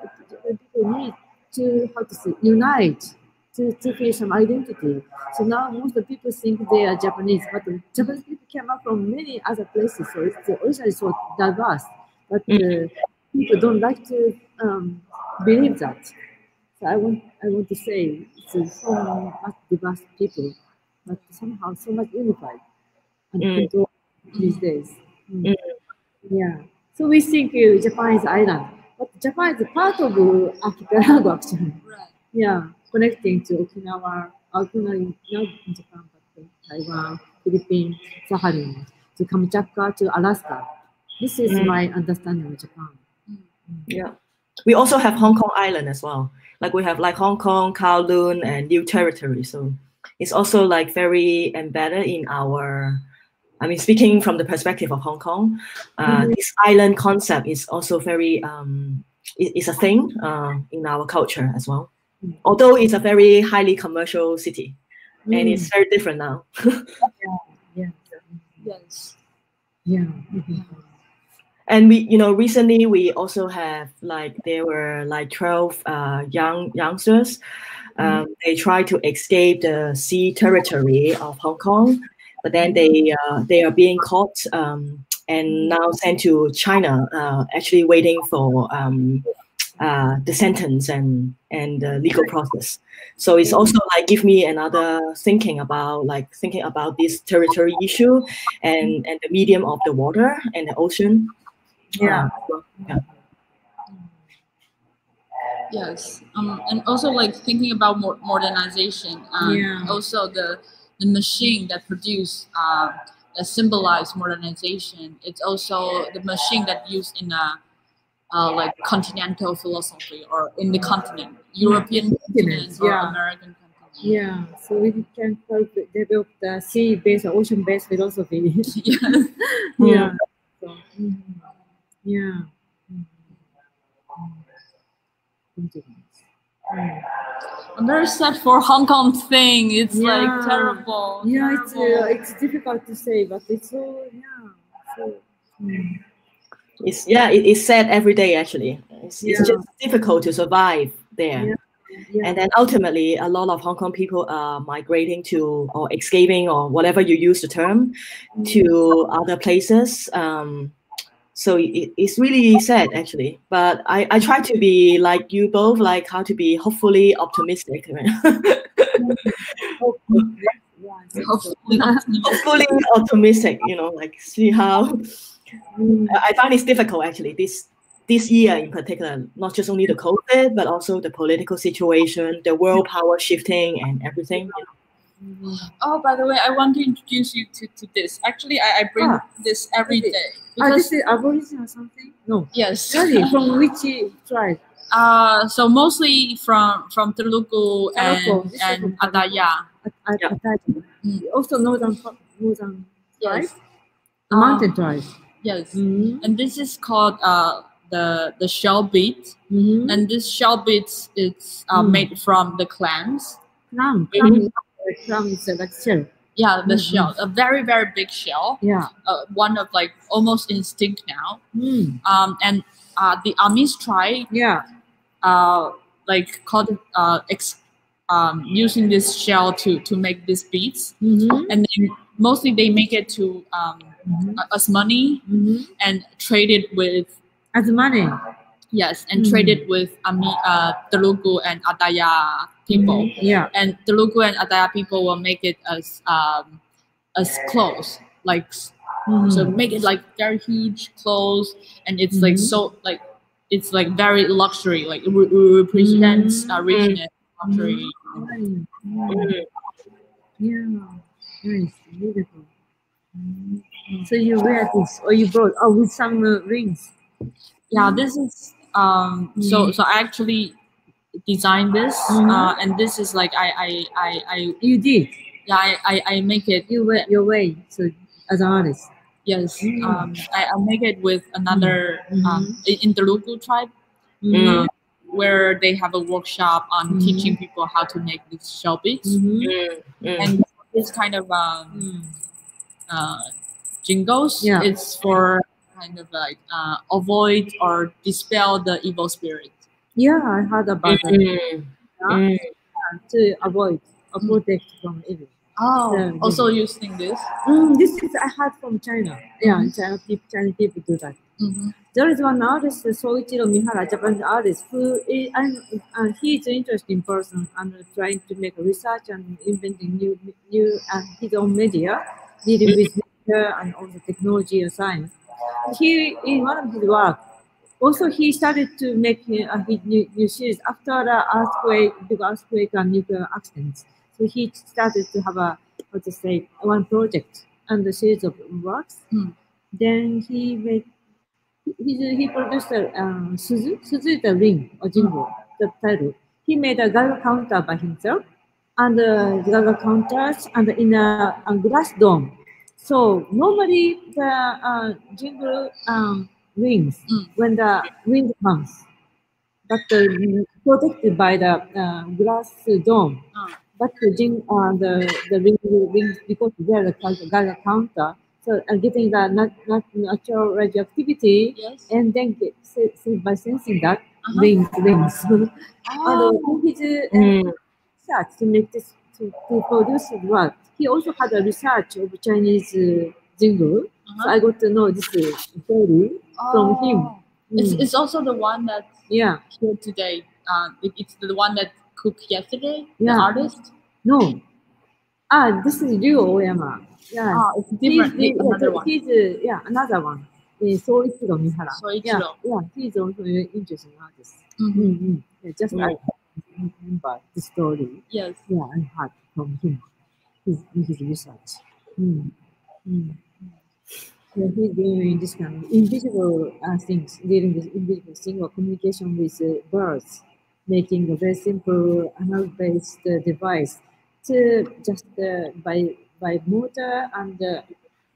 need to, how to say, unite to feel some identity. So now most of the people think they are Japanese, but the Japanese people came out from many other places, so it's originally so diverse. But people don't like to believe that. So I want to say it's so much diverse people, but somehow so much unified and control these days. Yeah. So we think Japan is island, but Japan is part of archipelago actually. Right. Yeah, connecting to Okinawa, not in Japan, but Taiwan, Philippines, Sakhalin, to Kamchatka, to Alaska. This is my understanding of Japan. Yeah. We also have Hong Kong Island as well. Like we have like Hong Kong, Kowloon, and New Territory. So it's also like very embedded in our I mean, speaking from the perspective of Hong Kong, this island concept is also very, it's a thing in our culture as well. Although it's a very highly commercial city, and it's very different now. Yes. Yeah. And we, recently we also have there were 12 youngsters. They tried to escape the sea territory of Hong Kong, but then they are being caught and now sent to China, actually waiting for the sentence and the legal process. So it's also give me another thinking about this territory issue and the medium of the water and the ocean. Yeah. Yes, and also thinking about modernization, also the machine that that symbolize modernization. It's also the machine that used in a continental philosophy or in the continent, European continent or American continent. Yeah, so we can develop the sea-based, ocean-based philosophy. Yeah. So, yeah. I'm very sad for Hong Kong thing. It's terrible. Yeah, terrible. It's difficult to say, but it's so It is sad every day actually. It's just difficult to survive there. And then ultimately, a lot of Hong Kong people are migrating to or escaping or whatever you use the term to other places. So it's really sad actually. But I try to be like you both, how to be hopefully optimistic. Hopefully optimistic. See how. I find it's difficult actually. This year in particular, not just only the COVID, but also the political situation, the world power shifting, and everything. Oh, by the way, I want to introduce you to this. Actually, I bring this every day. This is Aboriginal or something? No. Yes. Really? From which tribe? So mostly from Telugu and Adaya. Also northern tribe? Yes. Mountain tribe. Yes. And this is called the shell bead. And this shell beads it's made from the clams. Clam is like shell. Yeah, the shell, a very very big shell. Yeah. One of almost extinct now. And the Amis tribe. Yeah. Called using this shell to make these beads, and then mostly they make it to as money and trade it with as money. Yes, and trade it with Telugu and Adaya people. Yeah, and Telugu and Adaya people will make it as clothes, so make it very huge clothes, and it's it's very luxury, it represents richness, luxury. Yeah, nice, beautiful. So you wear this, or you brought with some rings. Yeah, this is so I actually designed this, and this is I you did. Yeah, I make it. You wear your way, so as an artist. Yes, I make it with another in the local tribe, where they have a workshop on teaching people how to make these shell beads, and this kind of jingles. Yeah. It's for kind of avoid or dispel the evil spirit. Yeah, I heard about that. To avoid or protect from evil. Oh, also using this. This is I heard from China. Yeah, Chinese people do that. There is one artist, Soichiro Mihara, Japanese artist, who is, he's an interesting person and trying to make research and inventing new his own media, dealing with nature and also technology and science. He, in one of his work, also he started to make his new series after the big earthquake and nuclear accidents. So he started to have one project and a series of works. Then he produced Suzu the ring or jingle, the title. He made a Gaga counter by himself, and the Gaga counters and in a glass dome. So normally the jingle rings when the wind comes, but protected by the glass dome. But the ring rings because there is a counter. So getting the natural radioactivity, Yes. and then by sensing that rings. And his research to make this to produce what he also had a research of Chinese jingle. So I got to know this story from him. It's also the one that Yeah. here today. It's the one that cooked yesterday. Yeah. The artist. No. This is Ryu Oyama. Yeah. It's different. Another one. He's another one. Soichiro Mihara. Soichiro. Yeah. He's also an interesting artist. Yeah, just Mm. I remember the story. Yes. Yeah, I heard from him. His research. So he's doing this kind of invisible things, dealing with invisible thing or communication with birds, making a very simple analog-based device to just by motor and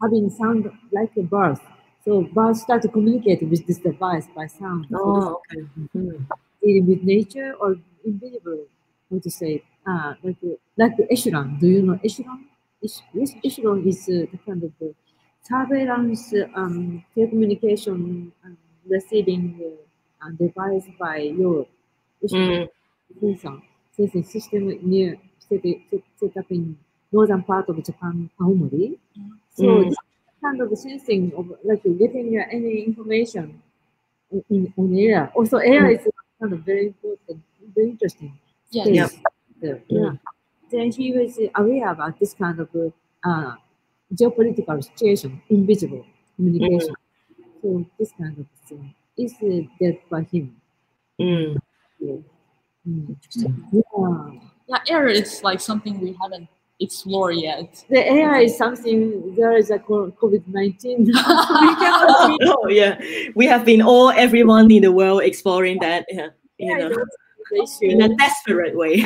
having sound like a bird. So birds start to communicate with this device by sound. So Oh, okay. Mm. dealing with nature or invisible, how to say, like the echelon. Do you know echelon? Yes, echelon is the kind of surveillance telecommunication receiving device by your sensing system near set up in northern part of Japan, Aomori. So this kind of sensing of like getting any information on air. Also, air is kind of very important, very interesting. Yeah. Yeah. Then he was aware about this kind of geopolitical situation, invisible communication. So this kind of thing is dealt by him. Mm. Yeah. Yeah, air is like something we haven't explored yet. The air is something. There is a COVID-19. Oh yeah, we have been everyone in the world exploring that. You know, in a desperate way.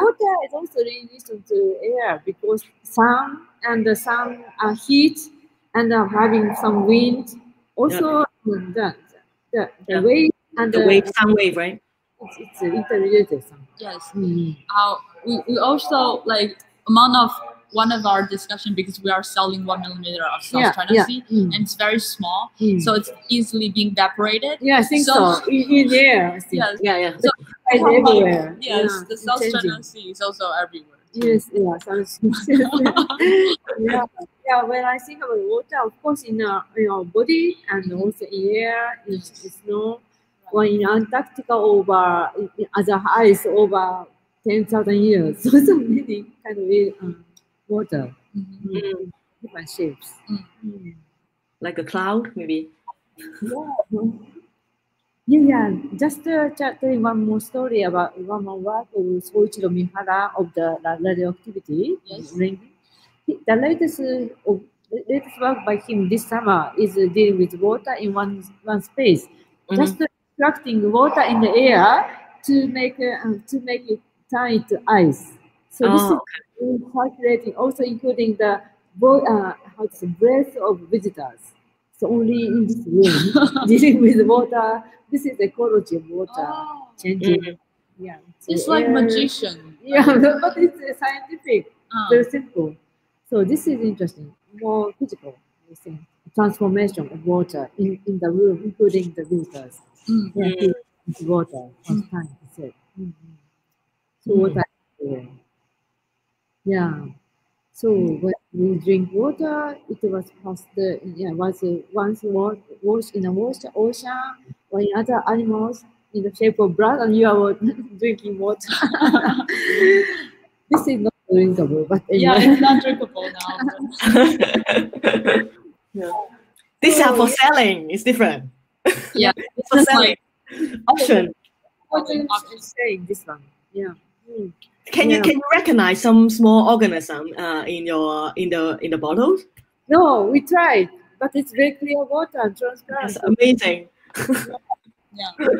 Water is also related to air because sun and the sun heat and having some wind. Also, the wave and The wave, sound wave, right? it's interrelated. Yes. We also like one of our discussion because we are selling 1 millimeter of South China Sea and it's very small, so it's easily being evaporated. Yeah, I think so. In there, I think. Yes. Yeah. So it's everywhere. Yes, Yeah, the South changing. China Sea is also everywhere. Yes, yeah, yeah. When I think about water, of course, in our body and also in air, in snow, or in Antarctica over other ice over 10,000 years. So many kind of water, different shapes. Like a cloud, maybe. Yeah. Just telling one more story about one more work of Soichiro Mihara of the radioactivity. Yes. The latest work by him this summer is dealing with water in one space. Just extracting water in the air to make it turn into ice. So this is calculating, also including the breath of visitors. So only in this room, dealing with water. This is ecology of water changing. Yeah, It's like magician. Yeah, but it's scientific, very simple. So this is interesting, more physical. I think transformation of water in the room, including the visitors. Yeah, it's water. First time he said. So water. Yeah. So when we drink water, it was past once washed in a ocean or in other animals in the shape of blood, and you are drinking water. This is not drinkable, but anyway. Yeah, it's not drinkable now. These are for selling. It's different. Yeah, it's for selling. Option. What are you saying? This one. Yeah. Can you recognize some small organism in the bottles? No, we tried, but it's very clear water and transparent. It's amazing.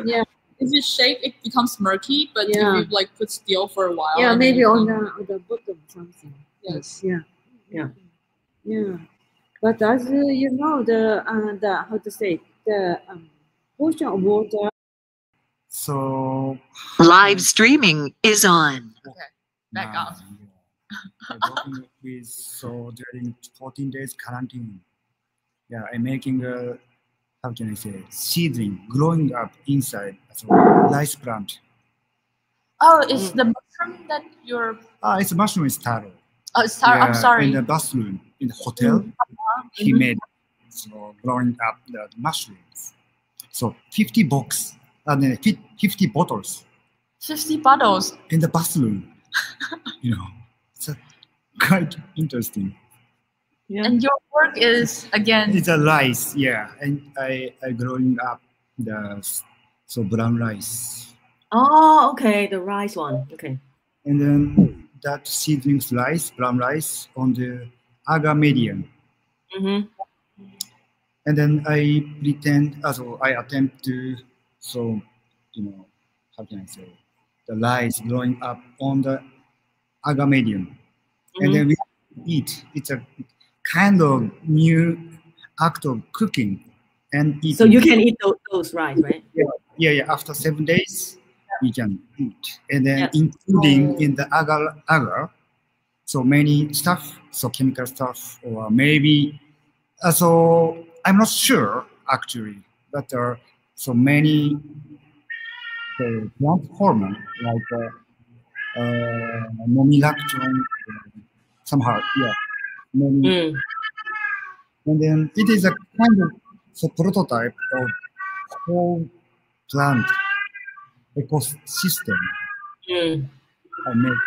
Yeah. If you shake, it becomes murky. But if you like put still for a while, maybe on the bottom something. Yes. Yeah. Yeah, but as you know, the how to say, the portion of water. So Live streaming is on. Back off. I'm working with during 14 days quarantine. Yeah, I'm making a, how can I say, seedling growing up inside rice plant. Oh, it's the mushroom that you're. It's a mushroom taro. Oh, sorry. I'm sorry. In the bathroom in the hotel, he made growing up the mushrooms. So 50 box, 50 bottles. 50 bottles in the bathroom. It's quite interesting. Yeah. And your work is again. It's a rice, yeah, and I growing up brown rice. Oh, okay, the rice one. Okay. And then that seedlings rice, brown rice on the agar medium. Mm-hmm. And then I attempt to, how can I say, the rice growing up on the agar medium. And then we eat. It's a kind of new act of cooking and eating. So you can eat those rice, right? Yeah. After 7 days, we can eat. And then including in the agar, so many stuff, so chemical stuff, or maybe, so I'm not sure actually, but there are so many plant hormone like nomilactone, somehow, yeah. And then it is a kind of prototype of whole plant ecosystem. I made it.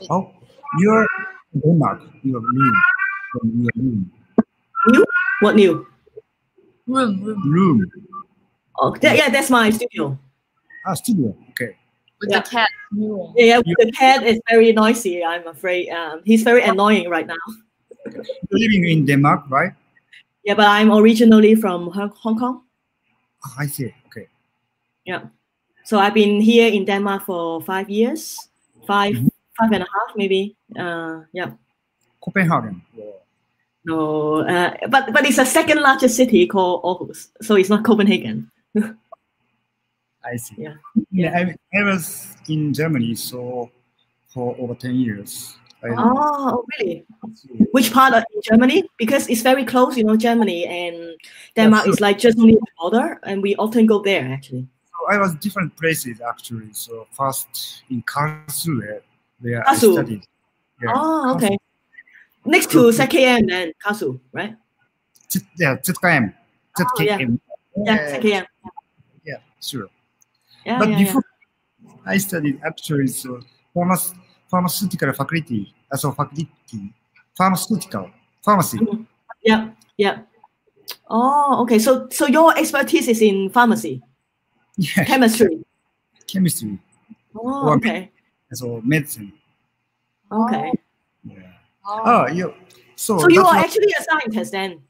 Oh, you're Denmark. You're new. New? What new? Room. Oh, yeah, that's my studio. Studio. Okay. With the cat. Yeah, the cat is very noisy. I'm afraid he's very annoying right now. You're living in Denmark, right? Yeah, but I'm originally from Hong Kong. Oh, I see. Okay. Yeah. So I've been here in Denmark for 5 years, five and a half maybe. Yeah. Copenhagen. No, but it's a second largest city called Aarhus, so it's not Copenhagen. I see. Yeah. I was in Germany for over 10 years. Oh, really? Which part of Germany? Because it's very close, Germany and Denmark is like just near the border, and we often go there actually. So I was different places actually. So first in Karlsruhe, where I studied. Yeah, oh, okay. Next to ZKM and Kasu, right? ZKM. ZKM. Yeah, ZKM. Yeah, sure. Yeah, but before I studied actually pharmaceutical faculty, pharmacy. Yeah. Oh, okay. So your expertise is in pharmacy. Yeah. Chemistry. Oh, okay. So medicine. Okay. Yeah. So you are actually a scientist then?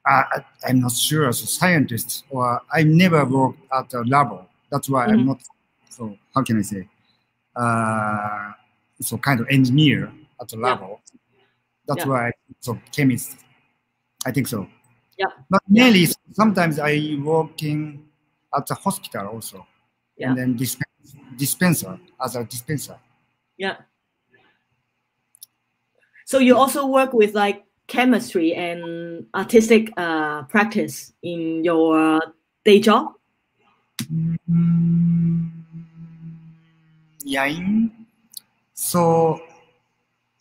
I'm not sure as a scientist, or I never worked at a lab. That's why I'm not. So how can I say? So kind of engineer at the level. That's why. So chemist. I think so. Yeah. But mainly sometimes I working at the hospital also, and then dispenser as a dispenser. Yeah. So you also work with like chemistry and artistic practice in your day job? Yeah. So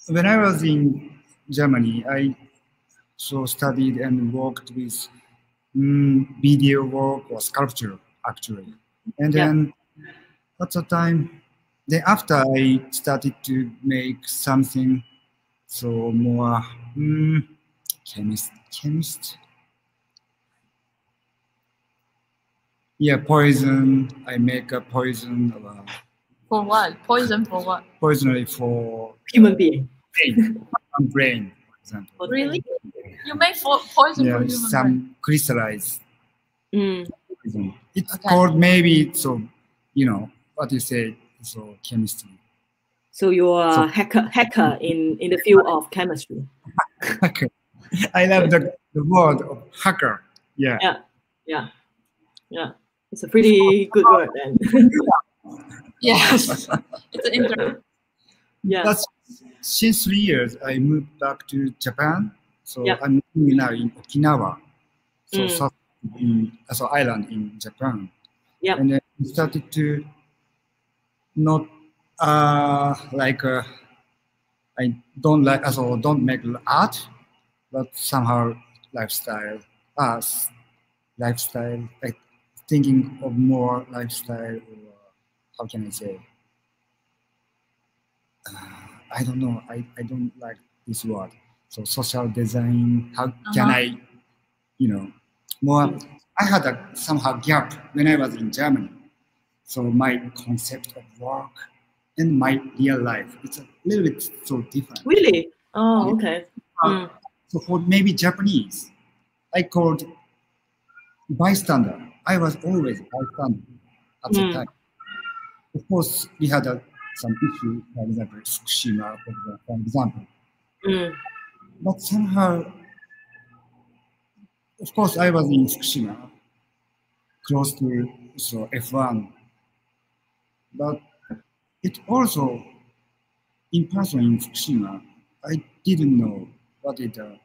when I was in Germany, I studied and worked with video work or sculpture actually. And then at the time, then after I started to make something more chemist. Yeah, poison. I make a poison. For what? Poison for what? Poison for human being. Brain, for example. Really? You make poison for human some brain? Crystallized. Poison. It's Okay. called maybe what you say, so chemistry. So you're a hacker in the field of chemistry. Hacker. I love the word of hacker. Yeah. It's a pretty good word then. Yes, it's an interesting. Yeah. But since 3 years, I moved back to Japan. So I'm living now in Okinawa, so south island in Japan. Yeah. And then we started to not I don't make art, but somehow lifestyle, like thinking of more lifestyle, or how can I say? I don't know. I don't like this word. So social design. How can I, more? I had a somehow gap when I was in Germany. So my concept of work and my real life, it's a little bit so different. Really? Oh, okay. So for maybe Japanese, I called bystander. I was always bystander at the time. Of course, we had some issue, for example, Fukushima, for example. But somehow, of course, I was in Fukushima, close to F1. But it also, in person in Fukushima, I didn't know what is the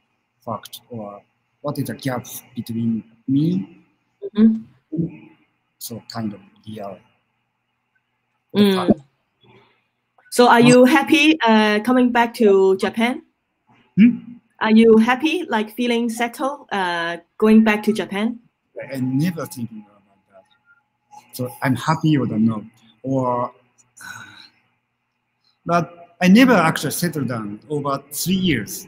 fact or what is the gap between me and so kind of real. So are you happy coming back to Japan? Are you happy, like feeling settled, going back to Japan? I never thinking about that. So I'm happy or not, but I never actually settled down over 3 years.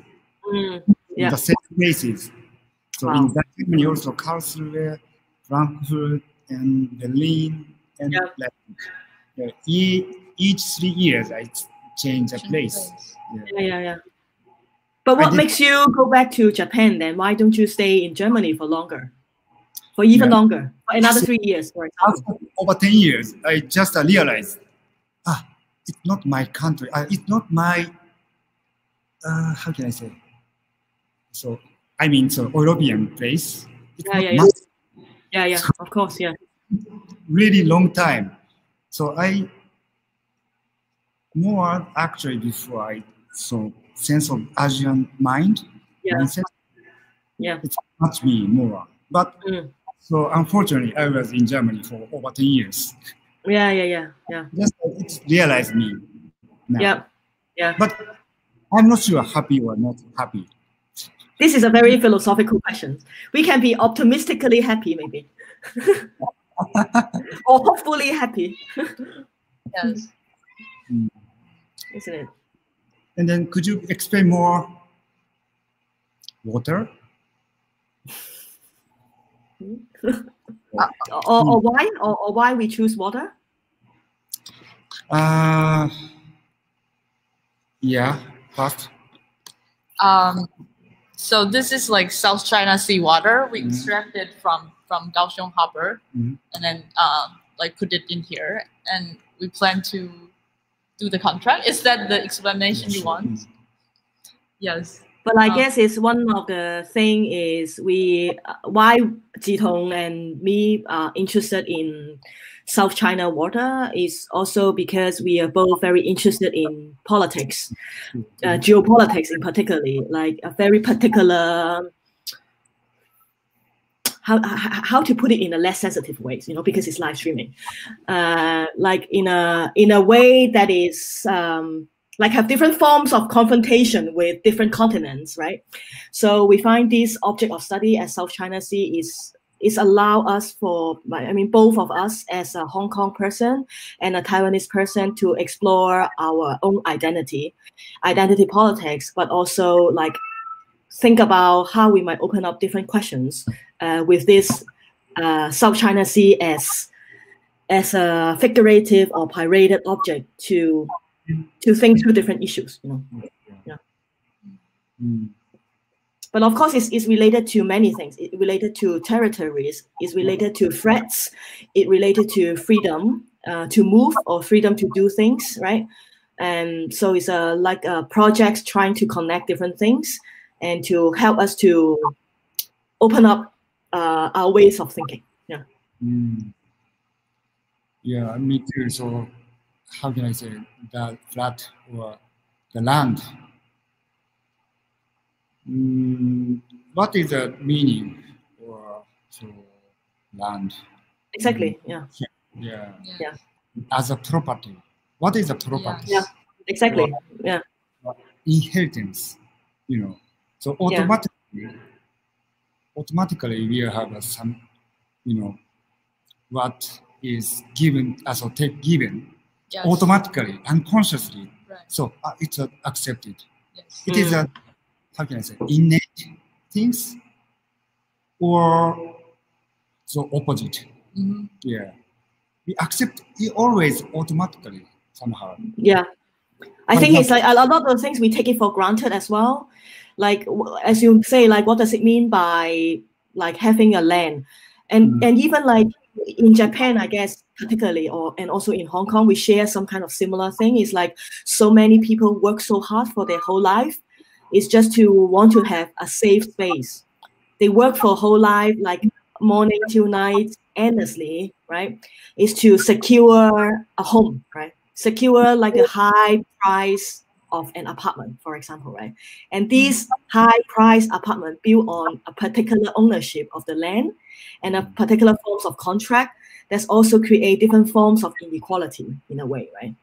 In the same places. So in Germany also Karlsruhe, Frankfurt, and Berlin, and each 3 years I change a place. But what makes you go back to Japan then? Why don't you stay in Germany for longer? For even longer? For another 3 years, for example? After over 10 years, I just realized, it's not my country. It's not my, how can I say? So, I mean, European place. Of course, really long time. So I more actually before I saw sense of Asian mindset. It's not me more. But so unfortunately, I was in Germany for over 10 years. Just it's realized me now. But I'm not sure happy or not happy. This is a very philosophical question. We can be optimistically happy, maybe, or hopefully happy. Yes. Isn't it? And then could you explain more? Water? or why? Or why we choose water? First. So this is like South China Sea water. We extracted from Kaohsiung Harbor, and then like put it in here, and we plan to do the contract. Is that the explanation you want? Yes. But I guess it's one of the thing is why Jitong and me are interested in South China water is also because we are both very interested in politics, geopolitics in particularly, like a very particular, how to put it in a less sensitive way, because it's live streaming, like in a way that is like have different forms of confrontation with different continents, right? So we find this object of study as South China Sea is allow us both of us as a Hong Kong person and a Taiwanese person to explore our own identity politics, but also like think about how we might open up different questions with this South China Sea as a figurative or pirated object to think through different issues, But of course, it's related to many things. It's related to territories. It's related to threats. It's related to freedom to move or freedom to do things, right? And so it's like a project trying to connect different things and to help us to open up our ways of thinking. Yeah. Yeah, me too. So how can I say the flat or the land? What is the meaning or so land? Exactly. Yeah. Yeah. Yeah. As a property. What is a property? Yeah. Exactly. Yeah. Inheritance, you know. So automatically we have some, you know, what is given as a take given automatically, unconsciously. Right. So it's accepted. Yes. It is a, how can I say, innate things or so opposite. Yeah. We accept it always automatically somehow. Yeah. I think it's like a lot of the things we take it for granted as well. Like as you say, like what does it mean by like having a land, and even like in Japan, I guess particularly, and also in Hong Kong, we share some kind of similar thing. It's like so many people work so hard for their whole life. It's just to want to have a safe space. They work for whole life, like morning till night, endlessly, right? Is to secure a home, right? Secure like a high price of an apartment, for example, right? And these high price apartment built on a particular ownership of the land and a particular forms of contract that's also create different forms of inequality in a way, right?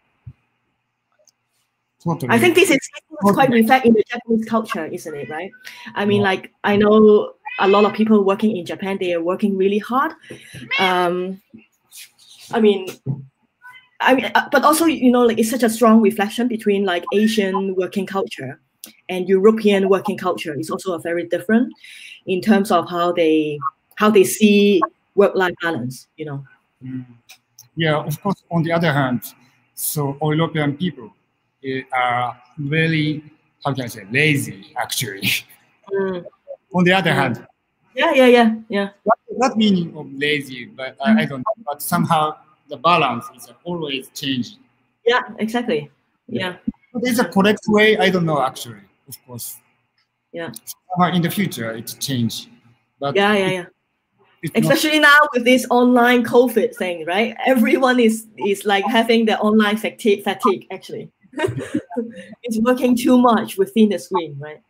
Totally. I think this is quite reflected in the Japanese culture, isn't it, right? I mean, like, I know a lot of people working in Japan, they are working really hard. But also, you know, like it's such a strong reflection between like Asian working culture and European working culture. It's also a very different in terms of how they see work-life balance, you know. Yeah, of course, on the other hand, so European people are very, how can I say, lazy, actually. On the other hand. Yeah. Not meaning of lazy, but I don't know. But somehow the balance is always changing. Yeah, exactly. Yeah. But it's a correct way, I don't know, actually, of course. Yeah. Somehow in the future, it's change. But yeah. Especially now with this online COVID thing, right? Everyone is like having the online fatigue actually. It's working too much within the screen, right?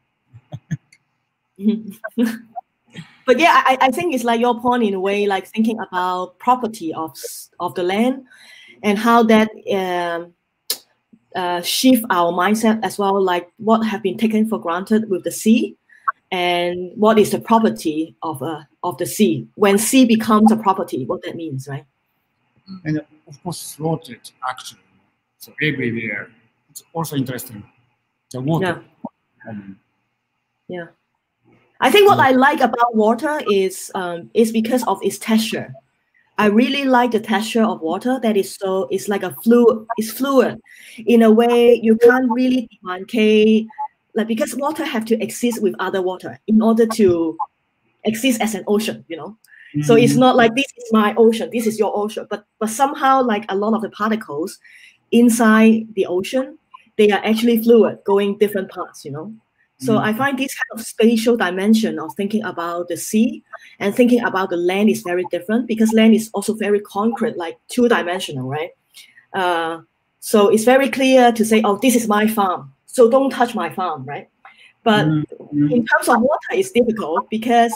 But yeah, I think it's like your point in a way, like thinking about property of the land and how that shift our mindset as well, like what have been taken for granted with the sea and what is the property of the sea. When sea becomes a property, what that means, right? And of course, floated actually. So everywhere. It's also interesting. The water. Yeah. I think what I like about water is because of its texture. I really like the texture of water that is so, it's like a fluid, it's fluid. In a way, you can't really demarcate, like because water have to exist with other water in order to exist as an ocean, you know? So it's not like this is my ocean, this is your ocean, but somehow like a lot of the particles inside the ocean, they are actually fluid going different paths, you know? So I find this kind of spatial dimension of thinking about the sea and thinking about the land is very different because land is also very concrete, like two-dimensional, right? So it's very clear to say, oh, this is my farm, so don't touch my farm, right? But in terms of water, it's difficult because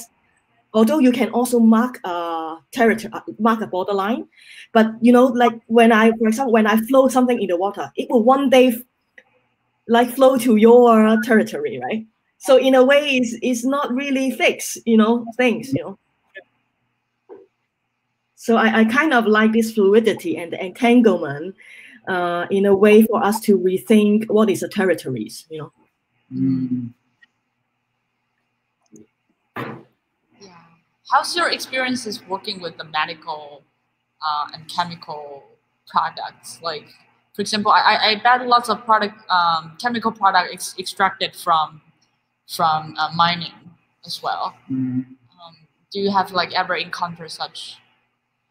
although you can also mark a territory, mark a borderline, but you know, like for example, when I float something in the water, it will one day like flow to your territory, right? So in a way, it's not really fixed, you know, things, you know. So I kind of like this fluidity and the entanglement in a way for us to rethink what is the territories, you know. Yeah. How's your experiences working with the medical and chemical products? Like, for example, I bet lots of chemical product extracted from mining as well. Do you have like ever encountered such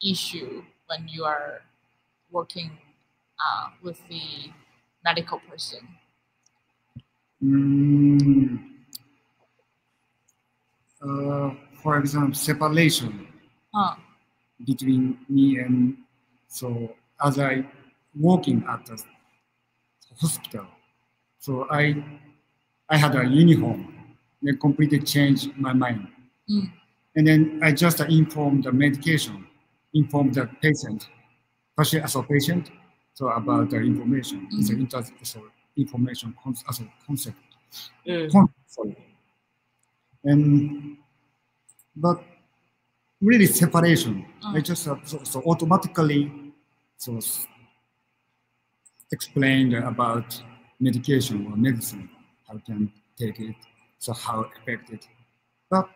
issue when you are working with the medical person? For example, separation between me and, so as I working at the hospital, so I had a uniform, then completely changed my mind. And then I just informed the medication, informed the patient, especially as a patient, so about the information. It's an information concept. Sorry. And but really separation. I just so automatically explained about medication or medicine, how can take it, so how affect it. But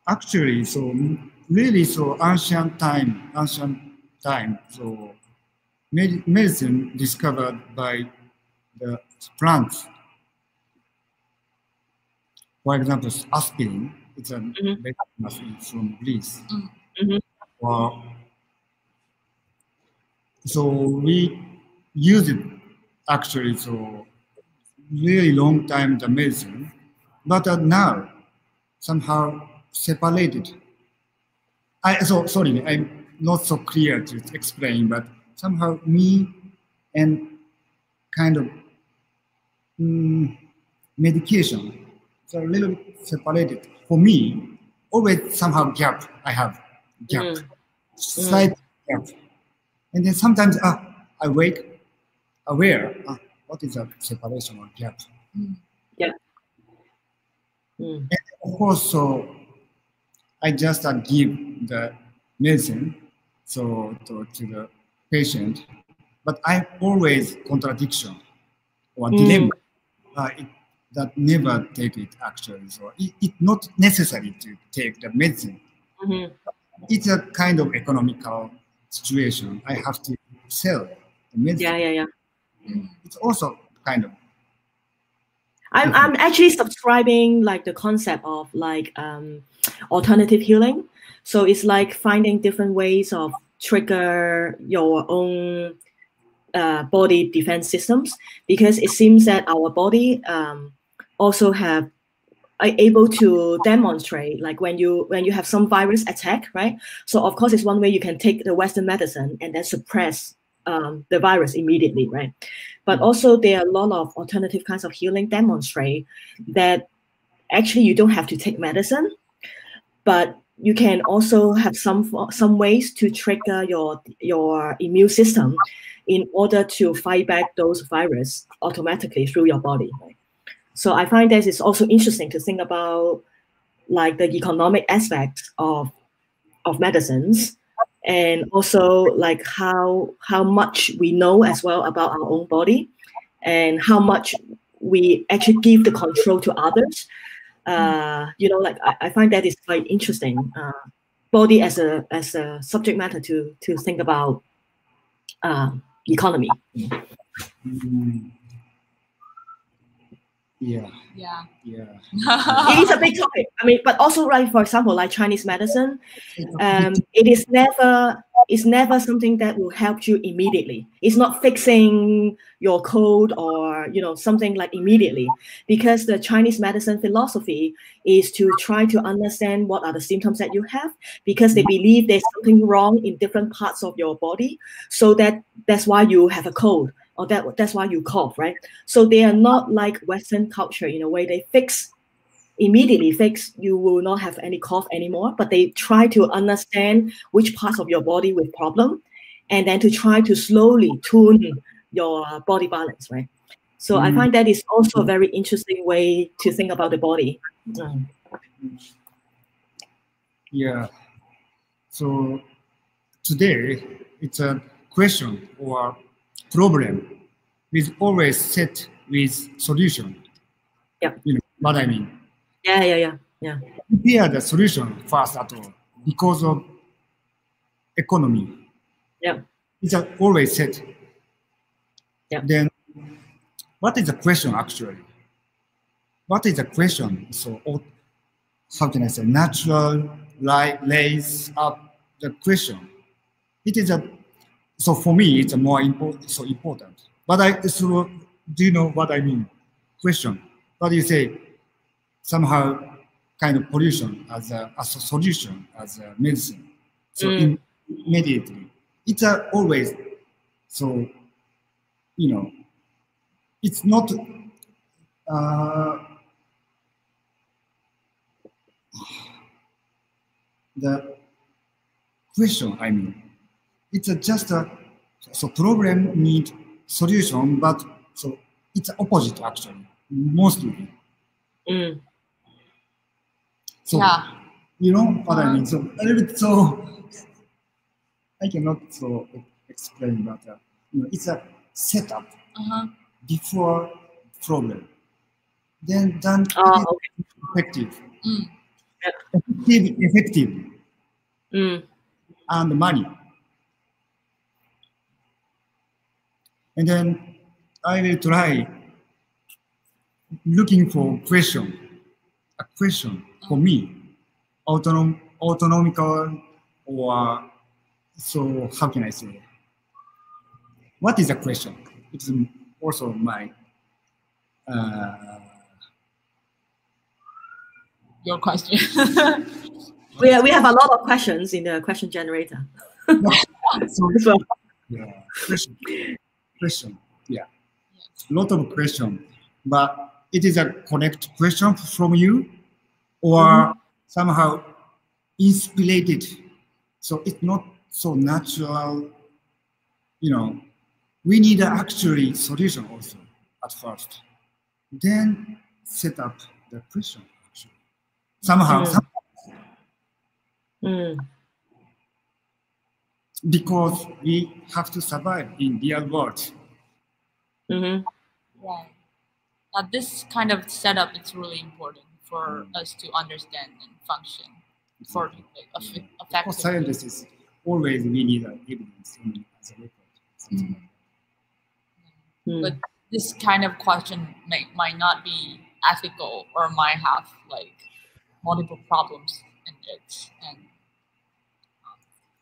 actually, so really, so ancient time, so medicine discovered by the plants. For example, aspirin, it's a medicine from Greece. So we use it actually, so really long time the medicine, but now somehow separated. Sorry, I'm not so clear to explain, but somehow me and kind of medication, so a little bit separated. For me, always somehow gap, I have gap, slight gap. And then sometimes I wake aware, what is a separation or gap? And of course, so I just give the medicine to the patient, but I always contradiction or dilemma that never take it actually. So it's not necessary to take the medicine. It's a kind of economical situation. I have to sell the medicine. It's also kind of. I'm actually subscribing like the concept of like alternative healing. So it's like finding different ways of trigger your own body defense systems, because it seems that our body also are able to demonstrate, like when you have some virus attack, right? So of course it's one way you can take the Western medicine and then suppress the virus immediately, right? But also there are a lot of alternative kinds of healing demonstrate that actually you don't have to take medicine, but you can also have some ways to trigger your immune system in order to fight back those viruses automatically through your body. Right? So I find that it's also interesting to think about like the economic aspects of medicines, and also like how much we know as well about our own body, and how much we actually give the control to others. Like I find that is quite interesting. Body as a subject matter to think about economy. Yeah. It is a big topic. I mean, but also, right, for example, like Chinese medicine, it's never something that will help you immediately. It's not fixing your cold or something like immediately, because the Chinese medicine philosophy is to try to understand what are the symptoms that you have, because they believe there's something wrong in different parts of your body, so that's why you have a cold, or that's why you cough, right? So they are not like Western culture in a way they immediately fix, you will not have any cough anymore, but they try to understand which parts of your body with problem, and then to try to slowly tune your body balance, right? So I find that is also a very interesting way to think about the body. Yeah. So today it's a question or problem is always set with solution. Yeah. You know what I mean? Yeah. Prepare the solution first at all because of economy. Yeah. It's always set. Yeah. Then what is the question actually? What is the question? So how can I say natural lays up the question. it is a, so for me, it's a more important. But so do you know what I mean? Question. What do you say? Somehow kind of pollution as a solution, as a medicine. So immediately, it's always, so, you know, it's not, the question, I mean, it's just a, so problem need solution, but so it's opposite actually, mostly. So, Yeah. you know what I mean? So a little bit, so I cannot so explain, but you know, it's a setup before problem. Then it is effective. Effective. And money. And then I will try looking for a question for me, autonomical, or so how can I say? What is a question? It's also my Your question. We have a lot of questions in the question generator. So, yeah, question, yeah, a lot of question, but it is a correct question from you, or somehow inspired. So it's not so natural, you know. We need an actually solution also at first, then set up the question actually. Somehow. Because we have to survive in real world. Right. This kind of setup is really important for us to understand and function for effective. For scientists, always we need evidence as a record. But this kind of question might not be ethical or might have like multiple problems in it, and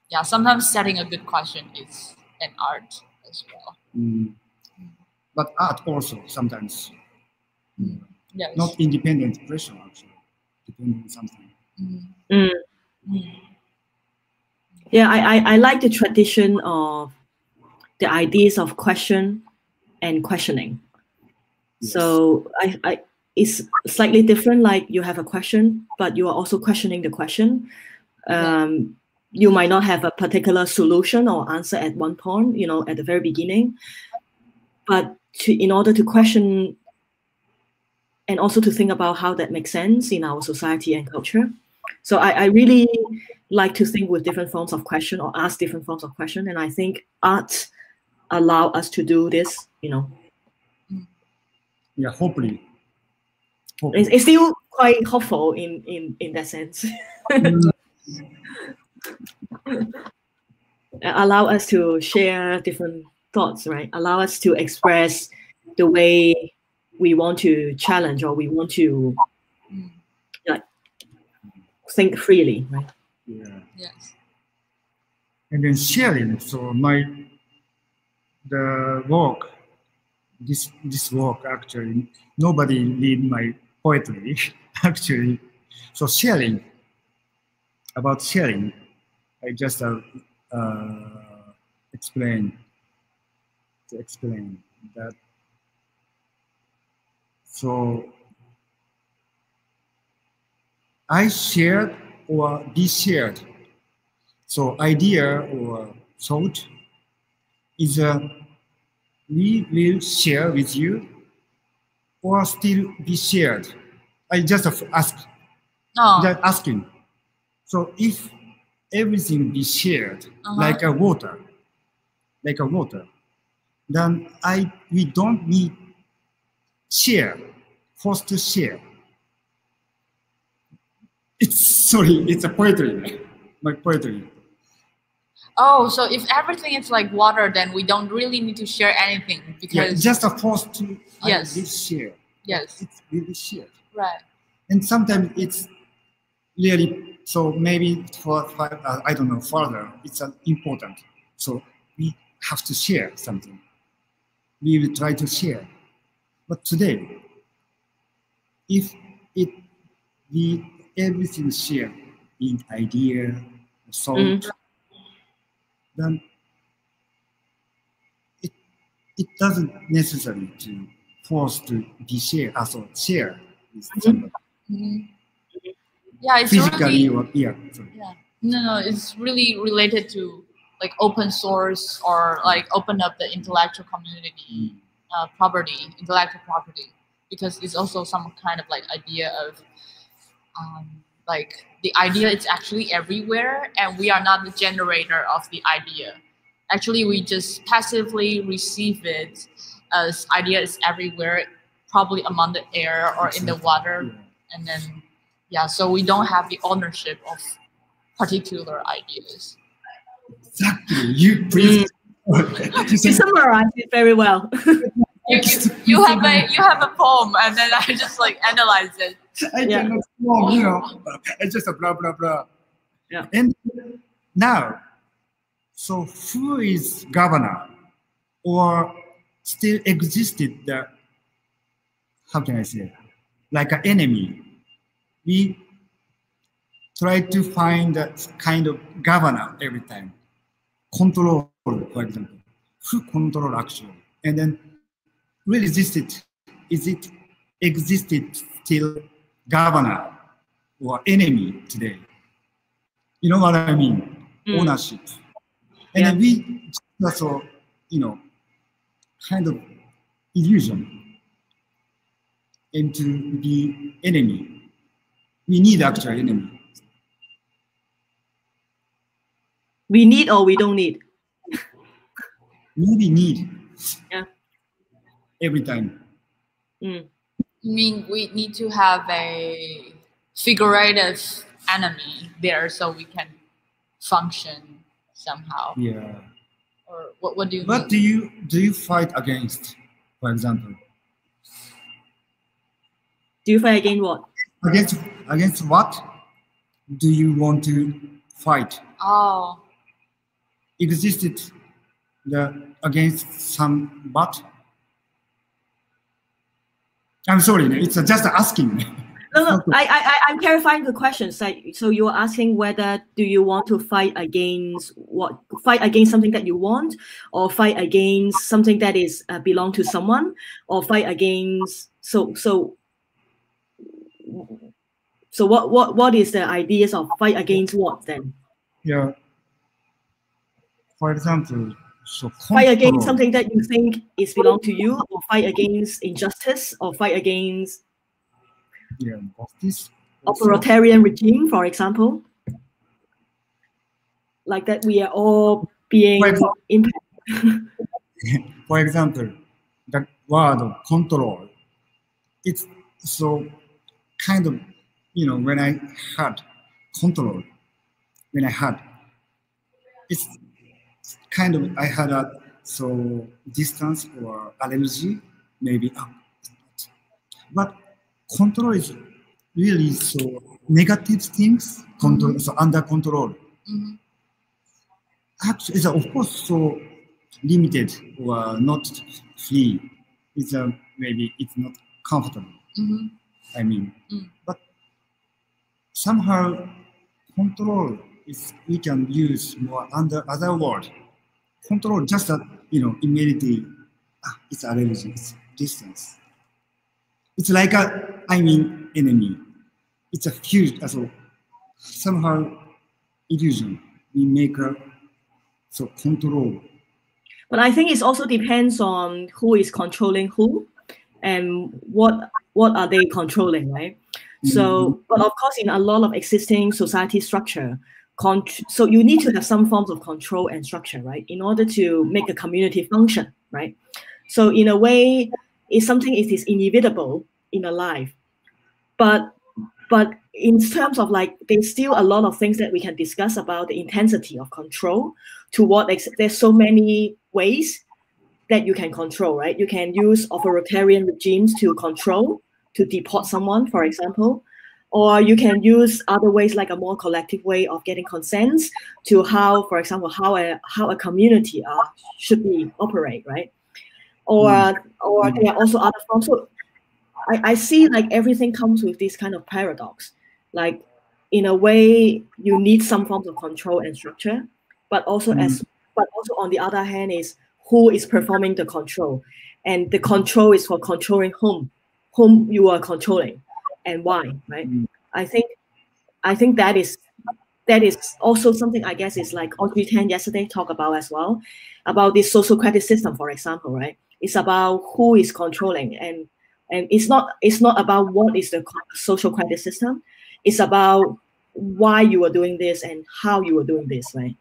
yeah, sometimes setting a good question is an art as well. But art also sometimes Yes. not independent question actually, depending on something. Yeah, I like the tradition of the ideas of question and questioning. Yes. So it's slightly different. Like you have a question, but you are also questioning the question. You might not have a particular solution or answer at one point, you know, at the very beginning. But in order to question and also to think about how that makes sense in our society and culture. So I really like to think with different forms of question or ask different forms of question. And I think art allow us to do this, you know. Yeah, hopefully. It's still quite hopeful in that sense. Allow us to share different thoughts, right? Allow us to express the way we want to challenge or we want to like think freely, right? Yeah. Yes. And then sharing. So the work, this work actually, nobody read my poetry actually. So sharing, about sharing, I just explain that. So I shared or be shared. So idea or thought is we will share with you or still be shared. I just ask, just asking. So if everything be shared like a water, then we don't need share, forced to share. It's a poetry, my poetry. Oh, so if everything is like water, then we don't really need to share anything because just a forced to share. Yes, it's really shared. Right. And sometimes it's really so maybe for I don't know further. It's important. So we have to share something. We will try to share. But today, if we everything share in idea, thought, then it doesn't necessarily to force to be share with somebody. Yeah, it's Physically really, or yeah. No, it's really related to like open source or like open up the intellectual community, intellectual property, because it's also some kind of like idea of like the idea is actually everywhere, and we are not the generator of the idea. Actually, we just passively receive it as idea is everywhere, probably among the air or in the water, and then so we don't have the ownership of particular ideas. Exactly. You please. You summarized it very well. You have a poem, and then I just like analyze it. I cannot poem, it's just a blah blah blah. Yeah. And now, so who is governor, or still existed the, how can I say, like an enemy? We try to find that kind of governor every time. Control, for example. Who control actually? And then really is it existed still governor or enemy today? You know what I mean? Ownership. And then we also, kind of illusion into the enemy. We need actual enemy. We need or we don't need? Maybe need. Yeah. Every time. I mean, we need to have a figurative enemy there so we can function somehow. Yeah. Or what do you But mean? do you fight against, for example? Do you fight against what? Against what do you want to fight? Oh. Existed against some but? I'm sorry, it's just asking. No, I'm clarifying the question. So you're asking whether do you want to fight against what? Fight against something that you want, or fight against something that is belong to someone, or fight against so what is the ideas of fight against what then? Yeah. For example, so fight against something that you think is belong to you, or fight against injustice, or fight against this authoritarian regime, for example, like that we are all being impacted. For example, the word of control, it's so kind of, when I had control, it's kind of, I had a distance or allergy, maybe, but control is really so negative things, control, so under control. Actually, it's of course so limited or not free. It's maybe it's not comfortable. I mean, but somehow control is we can use more under other word. Control just that immediately it's allergy, it's distance. It's like enemy. It's a huge somehow illusion. We make control. But I think it also depends on who is controlling who, and what are they controlling, right? So, but of course, in a lot of existing society structure, so you need to have some forms of control and structure, right, in order to make a community function, right? So in a way, it's something it is inevitable in a life, but in terms of there's still a lot of things that we can discuss about the intensity of control. To what extent? There's so many ways that you can control, right? You can use authoritarian regimes to control, to deport someone, for example. Or you can use other ways, like a more collective way of getting consent to how, for example, how a community should be operate, right? Or there are also other forms. So I see like everything comes with this kind of paradox. Like in a way, you need some forms of control and structure, but also on the other hand is who is performing the control, and the control is for controlling whom you are controlling, and why, right? I think that is also something, I guess, is like Audrey Tan yesterday talked about as well, about this social credit system, for example, right? It's about who is controlling, and it's not about what is the social credit system. It's about why you are doing this and how you are doing this, right?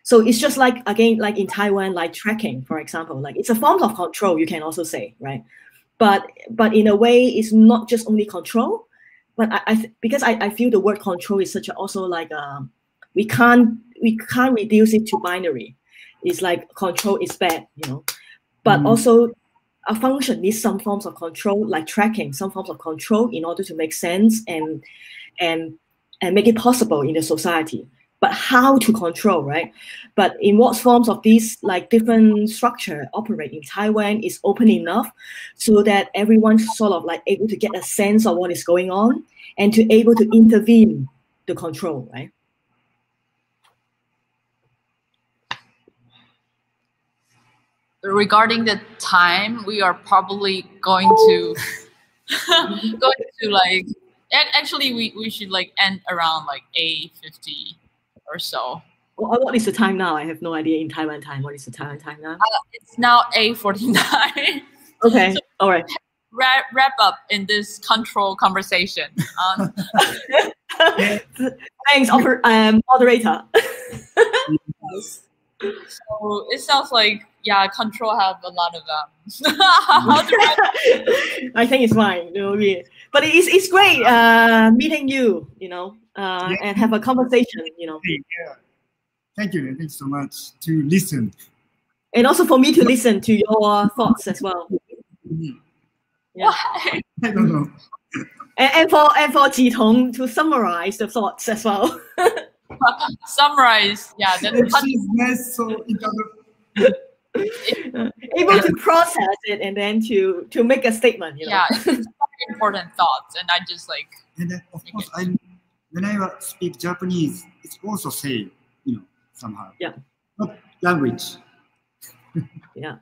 So it's just like, again, like in Taiwan, like tracking, for example, like it's a form of control, you can also say, right? But in a way, it's not just only control, but because I feel the word control is such a, also like we can't reduce it to binary. It's like control is bad, you know, but also a function needs some forms of control, like tracking, some forms of control in order to make sense and make it possible in the society. But how to control, right? But in what forms of these like different structure operate in Taiwan is open enough so that everyone's sort of like able to get a sense of what is going on and to able to intervene the control, right? Regarding the time, we are probably going to like, actually we should like end around like 8:50 or so. What is the time now? I have no idea in Taiwan time. What is the Taiwan time now? It's now 8:49. Okay, so all right. Wrap up in this control conversation. Thanks, moderator. So it sounds like, yeah, control have a lot of I think it's fine, you know, but it's great meeting you, you know, and have a conversation, you know. Yeah. Thank you. Thanks so much to listen. And also for me to listen to your thoughts as well. Yeah. I don't know. And for Jitong to summarize the thoughts as well. Summarize, yeah. She's nice, so able to process it and then to make a statement, you know. Yeah, it's very important thoughts, and I just like. And then, of course, when I speak Japanese, it's also say, you know, somehow. Yeah. Not language. Yeah.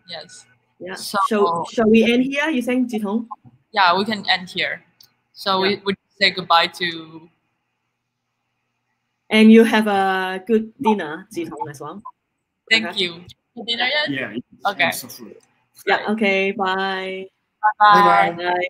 Yes. Yeah. So, shall we end here, you think, Jitong? Yeah, we can end here. So yeah. we say goodbye to. And you have a good dinner, Jitong, as well. Thank you. Dinner yet? Yeah. Okay. So yeah. Okay. Bye. Bye. Bye.